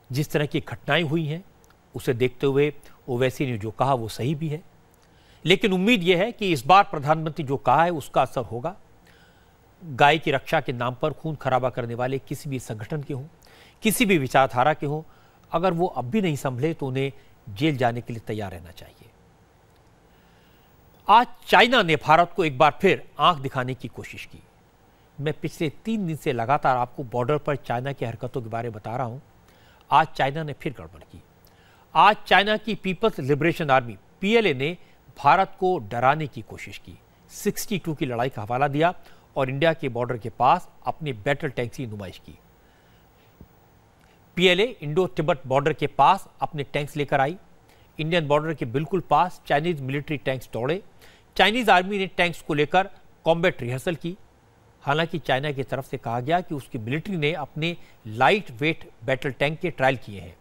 जिस तरह की घटनाएं हुई हैं उसे देखते हुए ओवैसी ने जो कहा वो सही भी है, लेकिन उम्मीद यह है कि इस बार प्रधानमंत्री जो कहा है उसका असर होगा। गाय की रक्षा के नाम पर खून खराबा करने वाले किसी भी संगठन के हों, किसी भी विचारधारा के हों, अगर वो अब भी नहीं संभले तो उन्हें जेल जाने के लिए तैयार रहना चाहिए। आज चाइना ने भारत को एक बार फिर आंख दिखाने की कोशिश की। मैं पिछले 3 दिन से लगातार आपको बॉर्डर पर चाइना की हरकतों के बारे में बता रहा हूं। आज चाइना ने फिर गड़बड़ की। आज चाइना की पीपल्स लिबरेशन आर्मी पीएलए ने भारत को डराने की कोशिश की, 62 की लड़ाई का हवाला दिया और इंडिया के बॉर्डर के पास अपने बैटल टैंक की नुमाइश की। पीएलए इंडो तिब्बत बॉर्डर के पास अपने टैंक्स लेकर आई। इंडियन बॉर्डर के बिल्कुल पास चाइनीज मिलिट्री टैंक्स दौड़े। चाइनीज आर्मी ने टैंक्स को लेकर कॉम्बैट रिहर्सल की। हालांकि चाइना की तरफ से कहा गया कि उसकी मिलिट्री ने अपने लाइट वेट बैटल टैंक के ट्रायल किए हैं।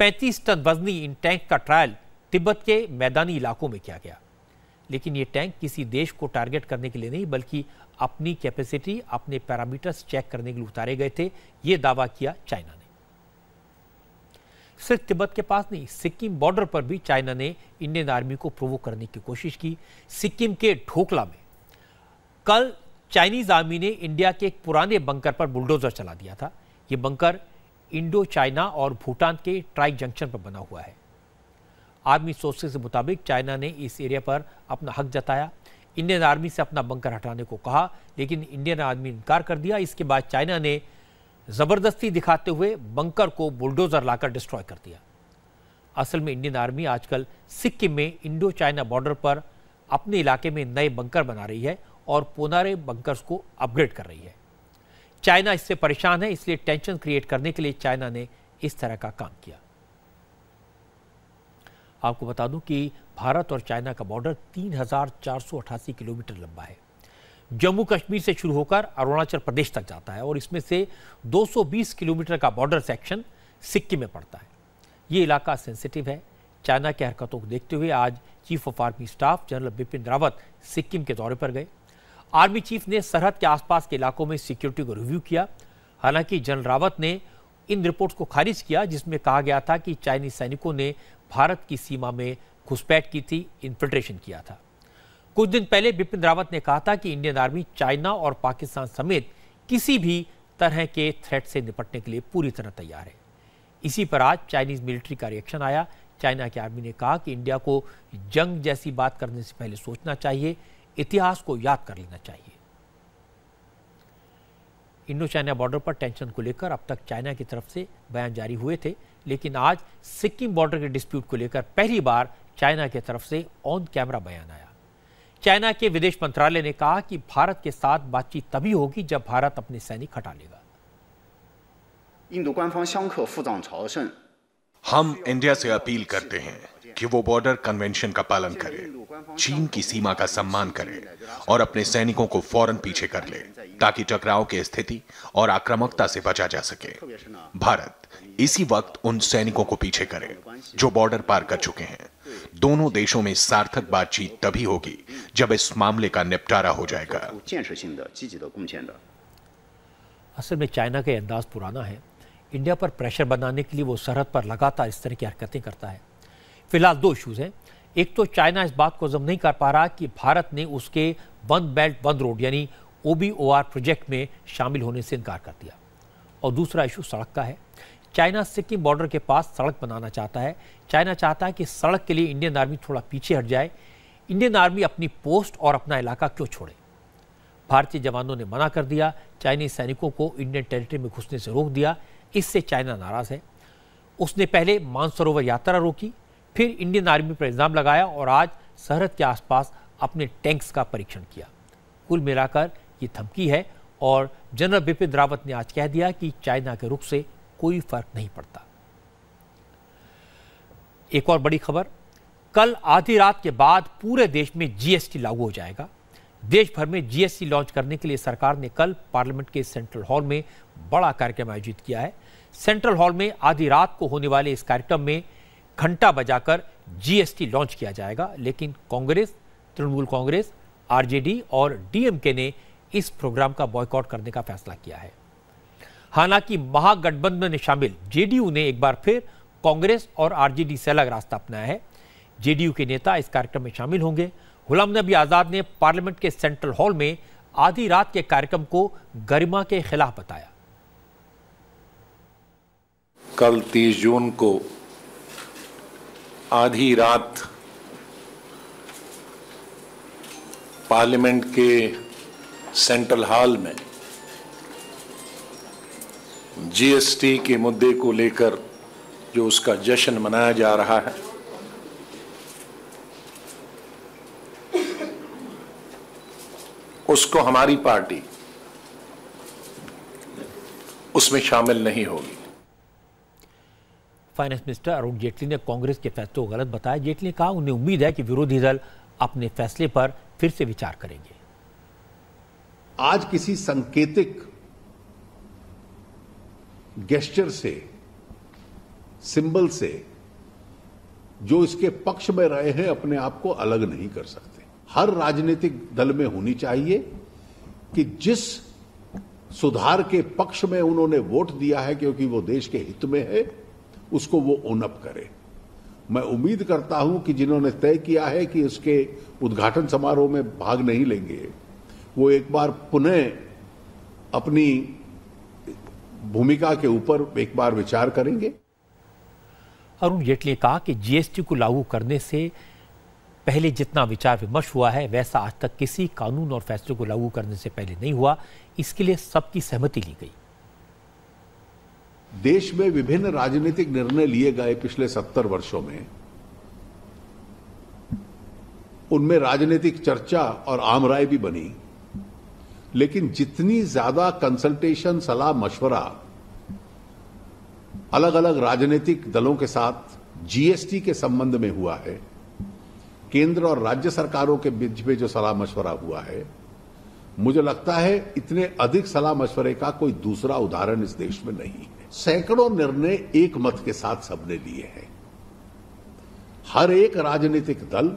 35 टन वजनी इन टैंक का ट्रायल तिब्बत के मैदानी इलाकों में किया गया। लेकिन ये टैंक किसी देश को टारगेट करने के लिए नहीं बल्कि अपनी कैपेसिटी, अपने पैरामीटर्स चेक करने के लिए उतारे गए थे, ये दावा किया चाइना ने। सिर्फ तिब्बत के पास नहीं, सिक्किम बॉर्डर पर भी चाइना ने इंडियन आर्मी को प्रोवोक करने की कोशिश की। सिक्किम के ढोकला में कल चाइनीज आर्मी ने इंडिया के एक पुराने बंकर पर बुलडोजर चला दिया था। यह बंकर इंडो चाइना और भूटान के ट्राइक जंक्शन पर बना हुआ है। आर्मी सोर्सेज के मुताबिक चाइना ने इस एरिया पर अपना हक जताया, इंडियन आर्मी से अपना बंकर हटाने को कहा, लेकिन इंडियन आर्मी ने इनकार कर दिया। इसके बाद चाइना ने जबरदस्ती दिखाते हुए बंकर को बुलडोजर लाकर डिस्ट्रॉय कर दिया। असल में इंडियन आर्मी आजकल सिक्किम में इंडो चाइना बॉर्डर पर अपने इलाके में नए बंकर बना रही है और पुराने बंकर्स को अपग्रेड कर रही है। चाइना इससे परेशान है, इसलिए टेंशन क्रिएट करने के लिए चाइना ने इस तरह का काम किया। आपको बता दूं कि भारत और चाइना का बॉर्डर 3488 किलोमीटर लंबा है। जम्मू कश्मीर से शुरू होकर अरुणाचल प्रदेश तक जाता है और इसमें से 220 किलोमीटर का बॉर्डर सेक्शन सिक्किम में पड़ता है। ये इलाका सेंसिटिव है। चाइना की हरकतों को देखते हुए आज chief of army staff general Bipin Rawat Sikkim के दौरे पर गए। आर्मी चीफ ने सरहद के आसपास के इलाकों में सिक्योरिटी को रिव्यू किया। हालांकि जनरल रावत ने इन रिपोर्ट्स को खारिज किया जिसमें कहा गया था कि चाइनीज सैनिकों ने भारत की सीमा में घुसपैठ की थी, इन्फिल्ट्रेशन किया था। कुछ दिन पहले बिपिन रावत ने कहा था कि इंडियन आर्मी चाइना और पाकिस्तान समेत किसी भी तरह के थ्रेट से निपटने के लिए पूरी तरह तैयार है। इसी पर आज चाइनीज मिलिट्री का रिएक्शन आया। चाइना की आर्मी ने कहा कि इंडिया को जंग जैसी बात करने से पहले सोचना चाहिए, इतिहास को याद कर लेना चाहिए। इंडो चाइना बॉर्डर पर टेंशन को लेकर अब तक चाइना की तरफ से बयान जारी हुए थे, लेकिन आज सिक्किम बॉर्डर के डिस्प्यूट को लेकर पहली बार चाइना की तरफ से ऑन कैमरा बयान आया। चाइना के विदेश मंत्रालय ने कहा कि भारत के साथ बातचीत तभी होगी जब भारत अपने सैनिक हटा लेगा। हम इंडिया से अपील करते हैं कि वो बॉर्डर कन्वेंशन का पालन करे, चीन की सीमा का सम्मान करे और अपने सैनिकों को फौरन पीछे कर ले ताकि टकराव की स्थिति और आक्रामकता से बचा जा सके। भारत इसी वक्त उन सैनिकों को पीछे करे जो बॉर्डर पार कर चुके हैं। दोनों देशों में सार्थक बातचीत तभी होगी जब इस मामले का निपटारा हो जाएगा। असल में चाइना का अंदाज पुराना है। इंडिया पर प्रेशर बनाने के लिए वो सरहद पर लगातार इस तरह की हरकतें करता है। फिलहाल 2 इश्यूज हैं। एक तो चाइना इस बात को हजम नहीं कर पा रहा कि भारत ने उसके वन बेल्ट वन रोड यानी OBOR प्रोजेक्ट में शामिल होने से इनकार कर दिया, और दूसरा इशू सड़क का है। चाइना सिक्किम बॉर्डर के पास सड़क बनाना चाहता है। चाइना चाहता है कि सड़क के लिए इंडियन आर्मी थोड़ा पीछे हट जाए। इंडियन आर्मी अपनी पोस्ट और अपना इलाका क्यों छोड़े? भारतीय जवानों ने मना कर दिया। चाइनीज सैनिकों को इंडियन टेरिटरी में घुसने से रोक दिया। इससे चाइना नाराज है। उसने पहले मानसरोवर यात्रा रोकी, फिर इंडियन आर्मी पर इल्जाम लगाया और आज सरहद के आसपास अपने टैंक्स का परीक्षण किया। कुल मिलाकर ये धमकी है और जनरल बिपिन रावत ने आज कह दिया कि चाइना के रुख से कोई फर्क नहीं पड़ता। एक और बड़ी खबर, कल आधी रात के बाद पूरे देश में जीएसटी लागू हो जाएगा। देश भर में जीएसटी लॉन्च करने के लिए सरकार ने कल पार्लियामेंट के सेंट्रल हॉल में बड़ा कार्यक्रम आयोजित किया है। सेंट्रल हॉल में आधी रात को होने वाले इस कार्यक्रम में घंटा बजाकर जीएसटी लॉन्च किया जाएगा, लेकिन कांग्रेस, तृणमूल कांग्रेस, आरजेडी और डीएमके ने इस प्रोग्राम का बॉयकॉट करने का फैसला किया है। हालांकि महागठबंधन में शामिल जेडीयू ने एक बार फिर कांग्रेस और आरजेडी से अलग रास्ता अपनाया है। जेडीयू के नेता इस कार्यक्रम में शामिल होंगे। गुलाम नबी आजाद ने पार्लियामेंट के सेंट्रल हॉल में आधी रात के कार्यक्रम को गरिमा के खिलाफ बताया। कल 30 जून को आधी रात पार्लियामेंट के सेंट्रल हॉल में जीएसटी के मुद्दे को लेकर जो उसका जश्न मनाया जा रहा है, उसको हमारी पार्टी उसमें शामिल नहीं होगी। फाइनेंस मिनिस्टर अरुण जेटली ने कांग्रेस के फैसले को गलत बताया। जेटली ने कहा उन्हें उम्मीद है कि विरोधी दल अपने फैसले पर फिर से विचार करेंगे। आज किसी सांकेतिक गेस्चर से, सिंबल से जो इसके पक्ष में रहे हैं अपने आप को अलग नहीं कर सकते। हर राजनीतिक दल में होनी चाहिए कि जिस सुधार के पक्ष में उन्होंने वोट दिया है क्योंकि वो देश के हित में है, उसको वो ओन अप करे। मैं उम्मीद करता हूं कि जिन्होंने तय किया है कि उसके उद्घाटन समारोह में भाग नहीं लेंगे, वो एक बार पुनः अपनी भूमिका के ऊपर एक बार विचार करेंगे। अरुण जेटली ने कहा कि जीएसटी को लागू करने से पहले जितना विचार विमर्श हुआ है वैसा आज तक किसी कानून और फैसले को लागू करने से पहले नहीं हुआ। इसके लिए सबकी सहमति ली गई। देश में विभिन्न राजनीतिक निर्णय लिए गए पिछले 70 वर्षों में, उनमें राजनीतिक चर्चा और आम राय भी बनी, लेकिन जितनी ज्यादा कंसल्टेशन, सलाह मशवरा अलग अलग राजनीतिक दलों के साथ जीएसटी के संबंध में हुआ है, केंद्र और राज्य सरकारों के बीच में जो सलाह मशवरा हुआ है, मुझे लगता है इतने अधिक सलाह मशवरे का कोई दूसरा उदाहरण इस देश में नहीं है। सैकड़ों निर्णय एक मत के साथ सबने लिए हैं। हर एक राजनीतिक दल,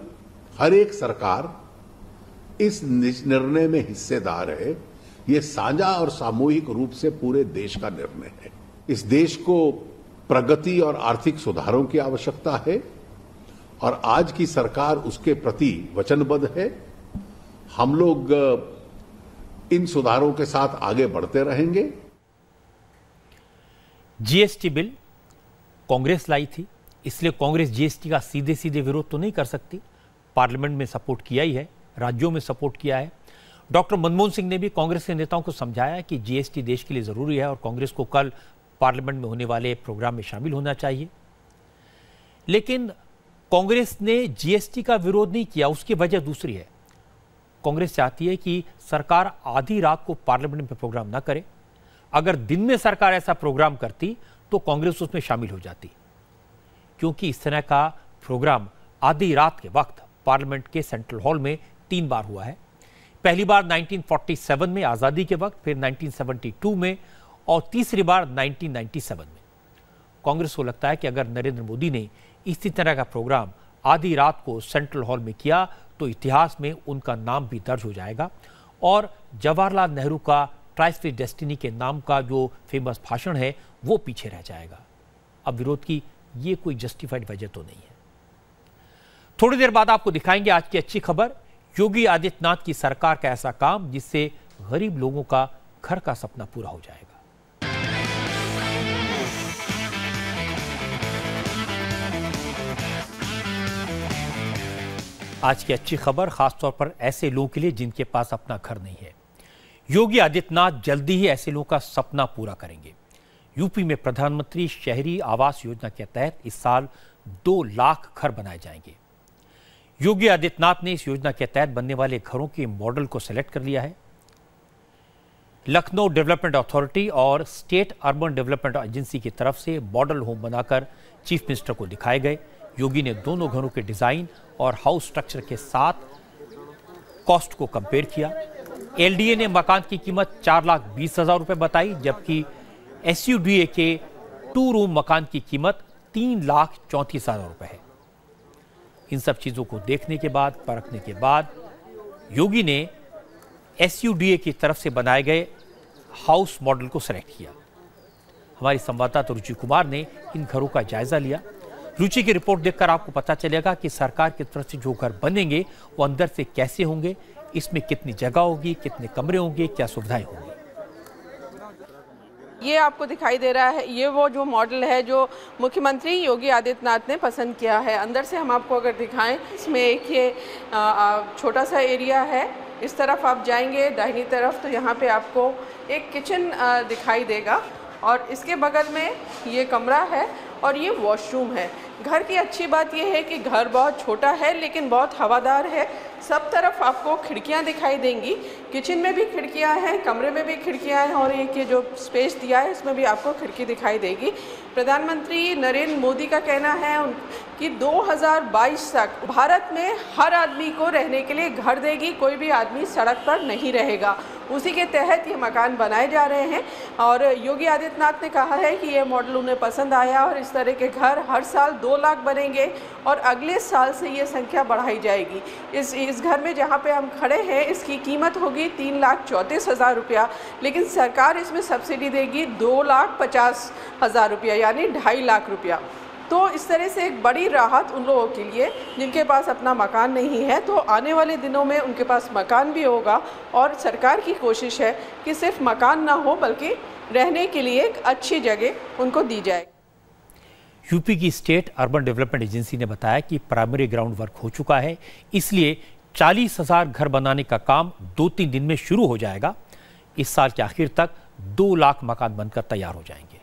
हर एक सरकार इस निर्णय में हिस्सेदार है। यह साझा और सामूहिक रूप से पूरे देश का निर्णय है। इस देश को प्रगति और आर्थिक सुधारों की आवश्यकता है और आज की सरकार उसके प्रति वचनबद्ध है। हम लोग इन सुधारों के साथ आगे बढ़ते रहेंगे। जीएसटी बिल कांग्रेस लाई थी, इसलिए कांग्रेस जीएसटी का सीधे सीधे विरोध तो नहीं कर सकती। पार्लियामेंट में सपोर्ट किया ही है, राज्यों में सपोर्ट किया है। डॉक्टर मनमोहन सिंह ने भी कांग्रेस के नेताओं को समझाया कि जीएसटी देश के लिए जरूरी है और कांग्रेस को कल पार्लियामेंट में होने वाले प्रोग्राम में शामिल होना चाहिए। लेकिन कांग्रेस ने जीएसटी का विरोध नहीं किया, उसकी वजह दूसरी है। कांग्रेस चाहती है कि सरकार आधी रात को पार्लियामेंट में प्रोग्राम ना करे। अगर दिन में सरकार ऐसा प्रोग्राम करती तो कांग्रेस उसमें शामिल हो जाती, क्योंकि इस तरह का प्रोग्राम आधी रात के वक्त पार्लियामेंट के सेंट्रल हॉल में 3 बार हुआ है। पहली बार 1947 में आजादी के वक्त, फिर 1972 में और तीसरी बार 1997 में। कांग्रेस को लगता है कि अगर नरेंद्र मोदी ने इसी तरह का प्रोग्राम आधी रात को सेंट्रल हॉल में किया तो इतिहास में उनका नाम भी दर्ज हो जाएगा और जवाहरलाल नेहरू का ट्राइस्ट विद डेस्टिनी के नाम का जो फेमस भाषण है वो पीछे रह जाएगा। अब विरोध की ये कोई जस्टिफाइड वजह तो नहीं है। थोड़ी देर बाद आपको दिखाएंगे आज की अच्छी खबर, योगी आदित्यनाथ की सरकार का ऐसा काम जिससे गरीब लोगों का घर का सपना पूरा हो जाएगा। आज की अच्छी खबर खासतौर पर ऐसे लोगों के लिए जिनके पास अपना घर नहीं है। योगी आदित्यनाथ जल्दी ही ऐसे लोगों का सपना पूरा करेंगे। यूपी में प्रधानमंत्री शहरी आवास योजना के तहत इस साल 2 लाख घर बनाए जाएंगे। योगी आदित्यनाथ ने इस योजना के तहत बनने वाले घरों के मॉडल को सेलेक्ट कर लिया है। लखनऊ डेवलपमेंट अथॉरिटी और स्टेट अर्बन डेवलपमेंट एजेंसी की तरफ से मॉडल होम बनाकर चीफ मिनिस्टर को दिखाए गए। योगी ने दोनों घरों के डिजाइन और हाउस स्ट्रक्चर के साथ कॉस्ट को कंपेयर किया। एलडीए ने मकान की कीमत 4,20,000 रुपए बताई, जबकि एसयूडीए के 2 रूम मकान की कीमत 3,34,000 रुपए है। इन सब चीजों को देखने के बाद, परखने के बाद योगी ने एसयूडीए की तरफ से बनाए गए हाउस मॉडल को सेलेक्ट किया। हमारी संवाददाता रुचि कुमार ने इन घरों का जायजा लिया। रुचि की रिपोर्ट देखकर आपको पता चलेगा कि सरकार की तरफ से जो घर बनेंगे वो अंदर से कैसे होंगे, इसमें कितनी जगह होगी, कितने कमरे होंगे, क्या सुविधाएं होंगी। ये आपको दिखाई दे रहा है, ये वो जो मॉडल है जो मुख्यमंत्री योगी आदित्यनाथ ने पसंद किया है। अंदर से हम आपको अगर दिखाएं, इसमें एक ये छोटा सा एरिया है। इस तरफ आप जाएंगे दाहिनी तरफ तो यहाँ पे आपको एक किचन दिखाई देगा और इसके बगल में ये कमरा है और ये वॉशरूम है। घर की अच्छी बात यह है कि घर बहुत छोटा है लेकिन बहुत हवादार है। सब तरफ आपको खिड़कियां दिखाई देंगी। किचन में भी खिड़कियां हैं, कमरे में भी खिड़कियां हैं और एक ये जो स्पेस दिया है इसमें भी आपको खिड़की दिखाई देगी। प्रधानमंत्री नरेंद्र मोदी का कहना है कि 2022 तक भारत में हर आदमी को रहने के लिए घर देगी, कोई भी आदमी सड़क पर नहीं रहेगा। उसी के तहत ये मकान बनाए जा रहे हैं और योगी आदित्यनाथ ने कहा है कि ये मॉडल उन्हें पसंद आया और इस तरह के घर हर साल 2 लाख बनेंगे और अगले साल से ये संख्या बढ़ाई जाएगी। इस घर में जहाँ पे हम खड़े हैं इसकी कीमत होगी 3,34,000 रुपया, लेकिन सरकार इसमें सब्सिडी देगी 2,50,000 रुपया यानी 2.5 लाख रुपया। तो इस तरह से एक बड़ी राहत उन लोगों के लिए जिनके पास अपना मकान नहीं है। तो आने वाले दिनों में उनके पास मकान भी होगा और सरकार की कोशिश है कि सिर्फ मकान ना हो बल्कि रहने के लिए एक अच्छी जगह उनको दी जाए। यूपी की स्टेट अर्बन डेवलपमेंट एजेंसी ने बताया कि प्राइमरी ग्राउंड वर्क हो चुका है, इसलिए 40,000 घर बनाने का काम 2-3 दिन में शुरू हो जाएगा। इस साल के आखिर तक 2 लाख मकान बनकर तैयार हो जाएंगे।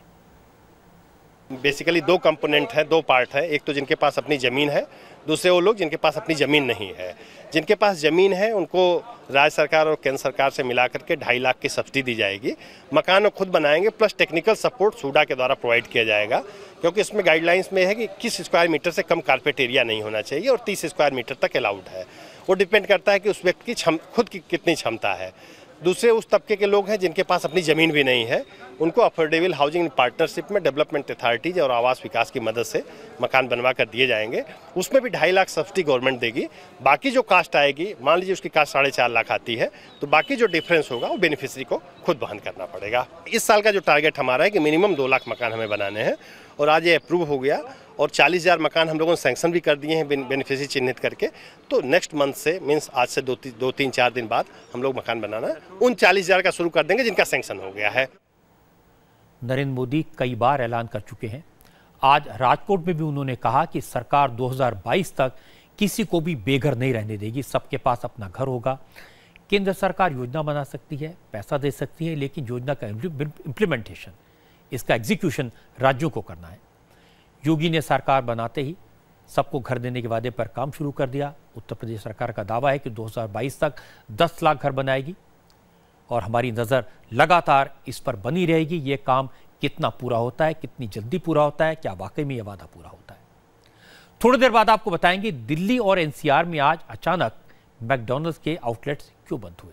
बेसिकली 2 कंपोनेंट है, 2 पार्ट है। एक तो जिनके पास अपनी ज़मीन है, दूसरे वो लोग जिनके पास अपनी ज़मीन नहीं है। जिनके पास ज़मीन है उनको राज्य सरकार और केंद्र सरकार से मिला करके 2.5 लाख की सब्सिडी दी जाएगी। मकान वो खुद बनाएंगे प्लस टेक्निकल सपोर्ट सूडा के द्वारा प्रोवाइड किया जाएगा, क्योंकि इसमें गाइडलाइंस में है कि 21 स्क्वायर मीटर से कम कारपेट एरिया नहीं होना चाहिए और 30 स्क्वायर मीटर तक अलाउड है। वो डिपेंड करता है कि उस व्यक्ति की खुद की कितनी क्षमता है। दूसरे उस तबके के लोग हैं जिनके पास अपनी ज़मीन भी नहीं है, उनको अफोर्डेबल हाउसिंग पार्टनरशिप में डेवलपमेंट अथॉरिटीज और आवास विकास की मदद से मकान बनवा कर दिए जाएंगे। उसमें भी 2.5 लाख सब्सिडी गवर्नमेंट देगी। बाकी जो कास्ट आएगी, मान लीजिए उसकी कास्ट 4.5 लाख आती है, तो बाकी जो डिफरेंस होगा वो बेनिफिशियरी को खुद वहन करना पड़ेगा। इस साल का जो टारगेट हमारा है कि मिनिमम 2 लाख मकान हमें बनाने हैं और आज ये अप्रूव हो गया और 40,000 मकान हम लोगों ने सैंक्शन भी कर दिए हैं बेनिफिशियरी चिन्हित करके। तो नेक्स्ट मंथ से मीन्स आज से 2-3-4 दिन बाद हम लोग मकान बनाना उन 40,000 का शुरू कर देंगे जिनका सैंक्शन हो गया है। नरेंद्र मोदी कई बार ऐलान कर चुके हैं। आज राजकोट में भी उन्होंने कहा कि सरकार 2022 तक किसी को भी बेघर नहीं रहने देगी, सबके पास अपना घर होगा। केंद्र सरकार योजना बना सकती है, पैसा दे सकती है, लेकिन योजना का इम्प्लीमेंटेशन, इसका एग्जीक्यूशन राज्यों को करना है। योगी ने सरकार बनाते ही सबको घर देने के वादे पर काम शुरू कर दिया। उत्तर प्रदेश सरकार का दावा है कि 2022 तक 10 लाख घर बनाएगी और हमारी नज़र लगातार इस पर बनी रहेगी। ये काम कितना पूरा होता है, कितनी जल्दी पूरा होता है, क्या वाकई में यह वादा पूरा होता है। थोड़ी देर बाद आपको बताएंगे दिल्ली और एनसीआर में आज अचानक मैकडॉनल्ड्स के आउटलेट्स क्यों बंद हुए।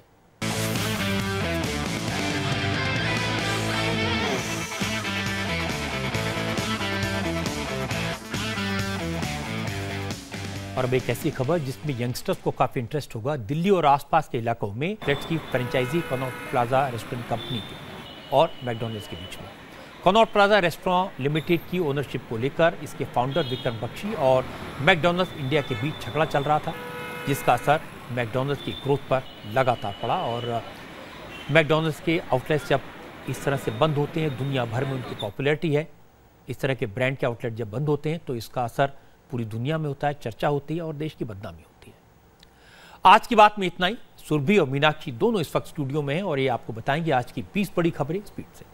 और अब एक ऐसी खबर जिसमें यंगस्टर्स को काफी इंटरेस्ट होगा। दिल्ली और आसपास के इलाकों में फ्लैट्स की franchisee Connaught Plaza restaurant company के और मैकडॉनल्ड्स के बीच में कनॉट प्लाजा रेस्टोरेंट लिमिटेड की ओनरशिप को लेकर इसके फाउंडर विक्रम बख्शी और मैकडॉनल्ड्स इंडिया के बीच झगड़ा चल रहा था, जिसका असर मैकडॉनल्ड्स की ग्रोथ पर लगातार पड़ा। और मैकडॉनल्ड्स के आउटलेट्स जब इस तरह से बंद होते हैं, दुनिया भर में उनकी पॉपुलैरिटी है, इस तरह के ब्रांड के आउटलेट जब बंद होते हैं तो इसका असर पूरी दुनिया में होता है, चर्चा होती है और देश की बदनामी होती है। आज की बात में इतना ही। सुरभि और मीनाक्षी दोनों इस वक्त स्टूडियो में हैं और ये आपको बताएंगे आज की 20 बड़ी खबरें स्पीड से।